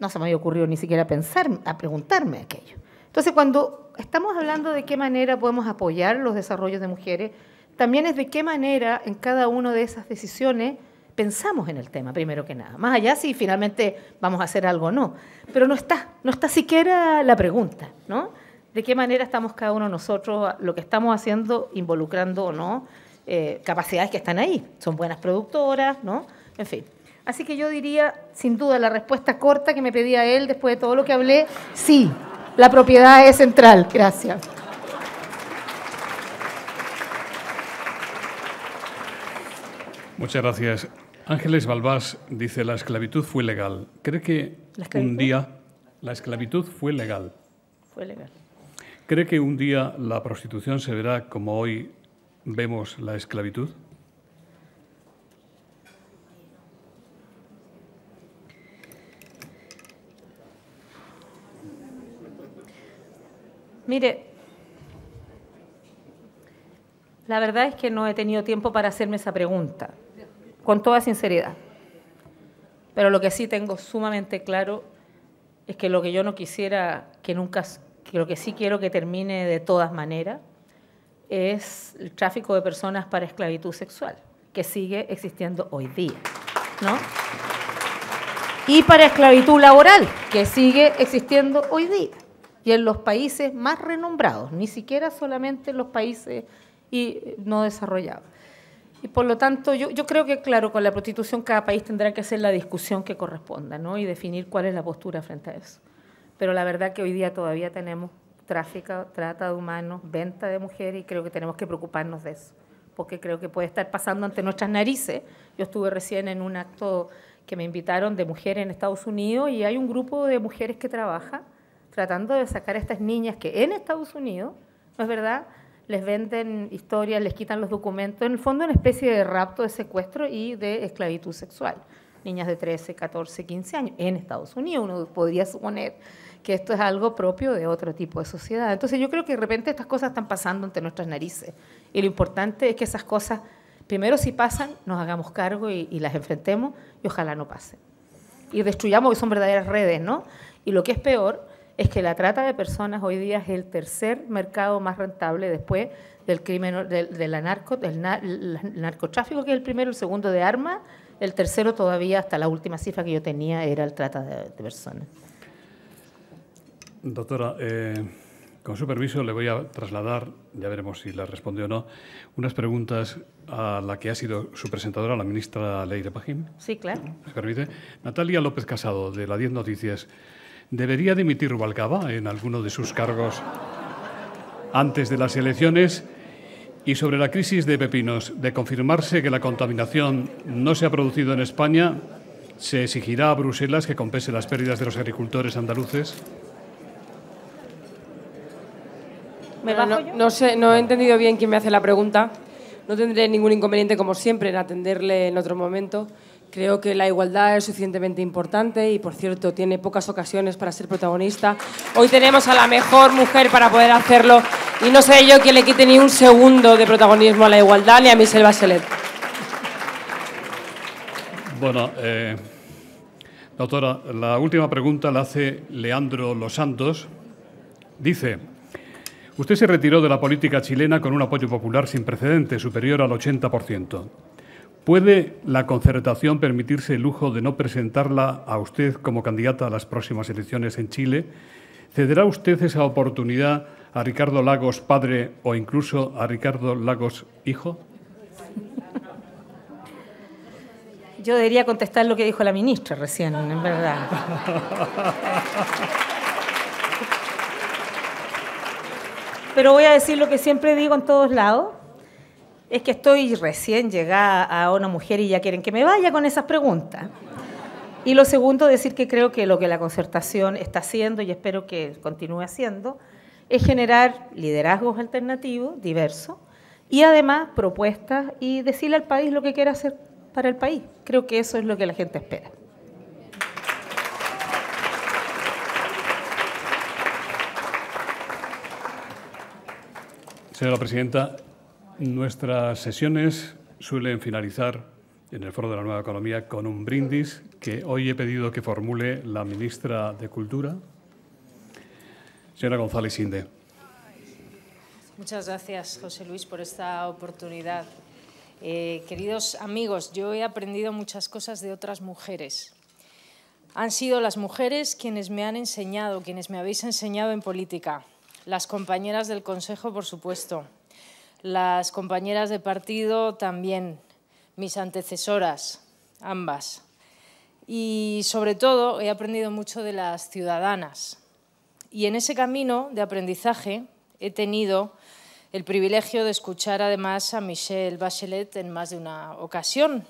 no se me había ocurrido ni siquiera preguntarme aquello. Entonces, cuando estamos hablando de qué manera podemos apoyar los desarrollos de mujeres, también es de qué manera en cada una de esas decisiones pensamos en el tema, primero que nada. Más allá si finalmente vamos a hacer algo o no. Pero no está siquiera la pregunta, ¿no? De qué manera estamos cada uno de nosotros, lo que estamos haciendo, involucrando o no, capacidades que están ahí. Son buenas productoras, ¿no? En fin. Así que yo diría, sin duda, la respuesta corta que me pedía él después de todo lo que hablé, sí, la propiedad es central. Gracias. Muchas gracias. Ángeles Balbás dice, la esclavitud fue legal. ¿Cree que un día la esclavitud fue legal? Fue legal. ¿Cree que un día la prostitución se verá como hoy vemos la esclavitud? Mire, la verdad es que no he tenido tiempo para hacerme esa pregunta, con toda sinceridad. Pero lo que sí tengo sumamente claro es que lo que yo no quisiera que lo que sí quiero que termine de todas maneras es el tráfico de personas para esclavitud sexual, que sigue existiendo hoy día, ¿no? Y para esclavitud laboral, que sigue existiendo hoy día. Y en los países más renombrados, ni siquiera solamente en los países no desarrollados. Y por lo tanto, yo creo que, claro, con la prostitución cada país tendrá que hacer la discusión que corresponda, ¿no? Y definir cuál es la postura frente a eso. Pero la verdad que hoy día todavía tenemos tráfico, trata de humanos, venta de mujeres, y creo que tenemos que preocuparnos de eso, porque creo que puede estar pasando ante nuestras narices. Yo estuve recién en un acto que me invitaron de mujeres en Estados Unidos y hay un grupo de mujeres que trabaja tratando de sacar a estas niñas que en Estados Unidos ¿no es verdad? Les venden historias, les quitan los documentos, en el fondo una especie de rapto, de secuestro y de esclavitud sexual. Niñas de 13, 14, 15 años en Estados Unidos, uno podría suponer que esto es algo propio de otro tipo de sociedad. Entonces yo creo que de repente estas cosas están pasando ante nuestras narices y lo importante es que esas cosas, primero si pasan, nos hagamos cargo y las enfrentemos y ojalá no pasen. Y destruyamos, que son verdaderas redes, ¿no? Y lo que es peor es que la trata de personas hoy día es el tercer mercado más rentable después del crimen, del narcotráfico, que es el primero, el segundo de armas, el tercero todavía, hasta la última cifra que yo tenía, era el trata de personas. Doctora, con su permiso le voy a trasladar, ya veremos si la responde o no, unas preguntas a la que ha sido su presentadora, la ministra Leire Pagín. Sí, claro. ¿Me permite? Natalia López Casado, de la 10 Noticias. ¿Debería dimitir Rubalcaba en alguno de sus cargos antes de las elecciones? Y sobre la crisis de pepinos, de confirmarse que la contaminación no se ha producido en España, ¿se exigirá a Bruselas que compense las pérdidas de los agricultores andaluces? No sé, no he entendido bien quién me hace la pregunta. No tendré ningún inconveniente, como siempre, en atenderle en otro momento. Creo que la igualdad es suficientemente importante y, por cierto, tiene pocas ocasiones para ser protagonista. Hoy tenemos a la mejor mujer para poder hacerlo y no seré yo quien le quite ni un segundo de protagonismo a la igualdad ni a Michelle Bachelet. Bueno, doctora, la última pregunta la hace Leandro Los Santos. Dice: usted se retiró de la política chilena con un apoyo popular sin precedentes, superior al 80%. ¿Puede la Concertación permitirse el lujo de no presentarla a usted como candidata a las próximas elecciones en Chile? ¿Cederá usted esa oportunidad a Ricardo Lagos padre o incluso a Ricardo Lagos hijo? Yo debería contestar lo que dijo la ministra recién, en verdad. Pero voy a decir lo que siempre digo en todos lados, es que estoy recién llegada a una mujer y ya quieren que me vaya con esas preguntas. Y lo segundo, decir que creo que lo que la Concertación está haciendo, y espero que continúe haciendo, es generar liderazgos alternativos, diversos, y además propuestas y decirle al país lo que quiere hacer para el país. Creo que eso es lo que la gente espera. Señora presidenta, nuestras sesiones suelen finalizar en el Foro de la Nueva Economía con un brindis que hoy he pedido que formule la ministra de Cultura, señora González Inde. Muchas gracias, José Luis, por esta oportunidad. Queridos amigos, yo he aprendido muchas cosas de otras mujeres. Han sido las mujeres quienes me han enseñado, quienes me habéis enseñado en política. Las compañeras del Consejo, por supuesto. Las compañeras de partido también, mis antecesoras, ambas. Y sobre todo he aprendido mucho de las ciudadanas. Y en ese camino de aprendizaje he tenido el privilegio de escuchar además a Michelle Bachelet en más de una ocasión.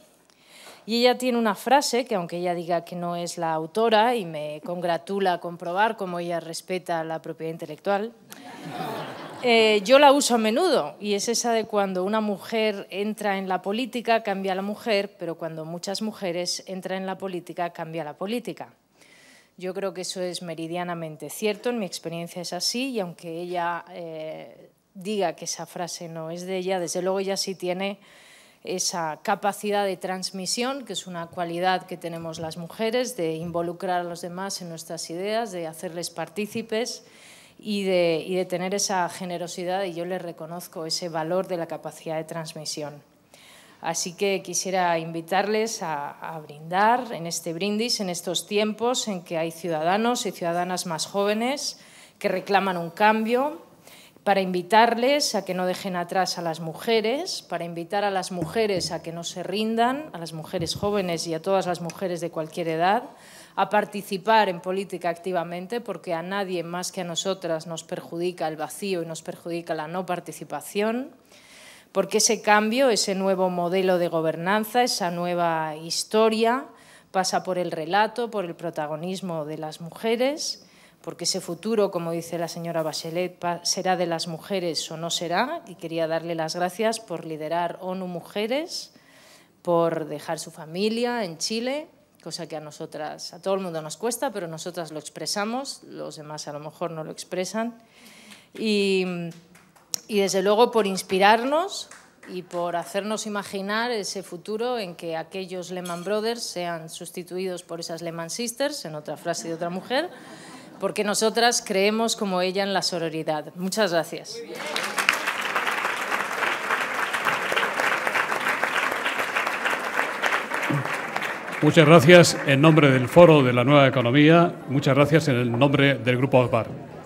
Y ella tiene una frase que, aunque ella diga que no es la autora, y me congratula comprobar cómo ella respeta la propiedad intelectual, yo la uso a menudo, y es esa de cuando una mujer entra en la política, cambia la mujer, pero cuando muchas mujeres entran en la política, cambia la política. Yo creo que eso es meridianamente cierto, en mi experiencia es así, y aunque ella diga que esa frase no es de ella, desde luego ella sí tiene esa capacidad de transmisión, que es una cualidad que tenemos las mujeres, de involucrar a los demás en nuestras ideas, de hacerles partícipes y de tener esa generosidad, y yo les reconozco ese valor de la capacidad de transmisión. Así que quisiera invitarles a brindar en este brindis, en estos tiempos en que hay ciudadanos y ciudadanas más jóvenes que reclaman un cambio, para invitarles a que no dejen atrás a las mujeres, para invitar a las mujeres a que no se rindan, a las mujeres jóvenes y a todas las mujeres de cualquier edad, a participar en política activamente, porque a nadie más que a nosotras nos perjudica el vacío y nos perjudica la no participación, porque ese cambio, ese nuevo modelo de gobernanza, esa nueva historia, pasa por el relato, por el protagonismo de las mujeres, porque ese futuro, como dice la señora Bachelet, será de las mujeres o no será, y quería darle las gracias por liderar ONU Mujeres, por dejar su familia en Chile, cosa que a nosotras, a todo el mundo nos cuesta, pero nosotras lo expresamos, los demás a lo mejor no lo expresan. Y desde luego por inspirarnos y por hacernos imaginar ese futuro en que aquellos Lehman Brothers sean sustituidos por esas Lehman Sisters, en otra frase de otra mujer, porque nosotras creemos como ella en la sororidad. Muchas gracias. Muchas gracias en nombre del Foro de la Nueva Economía. Muchas gracias en el nombre del Grupo ACPAR.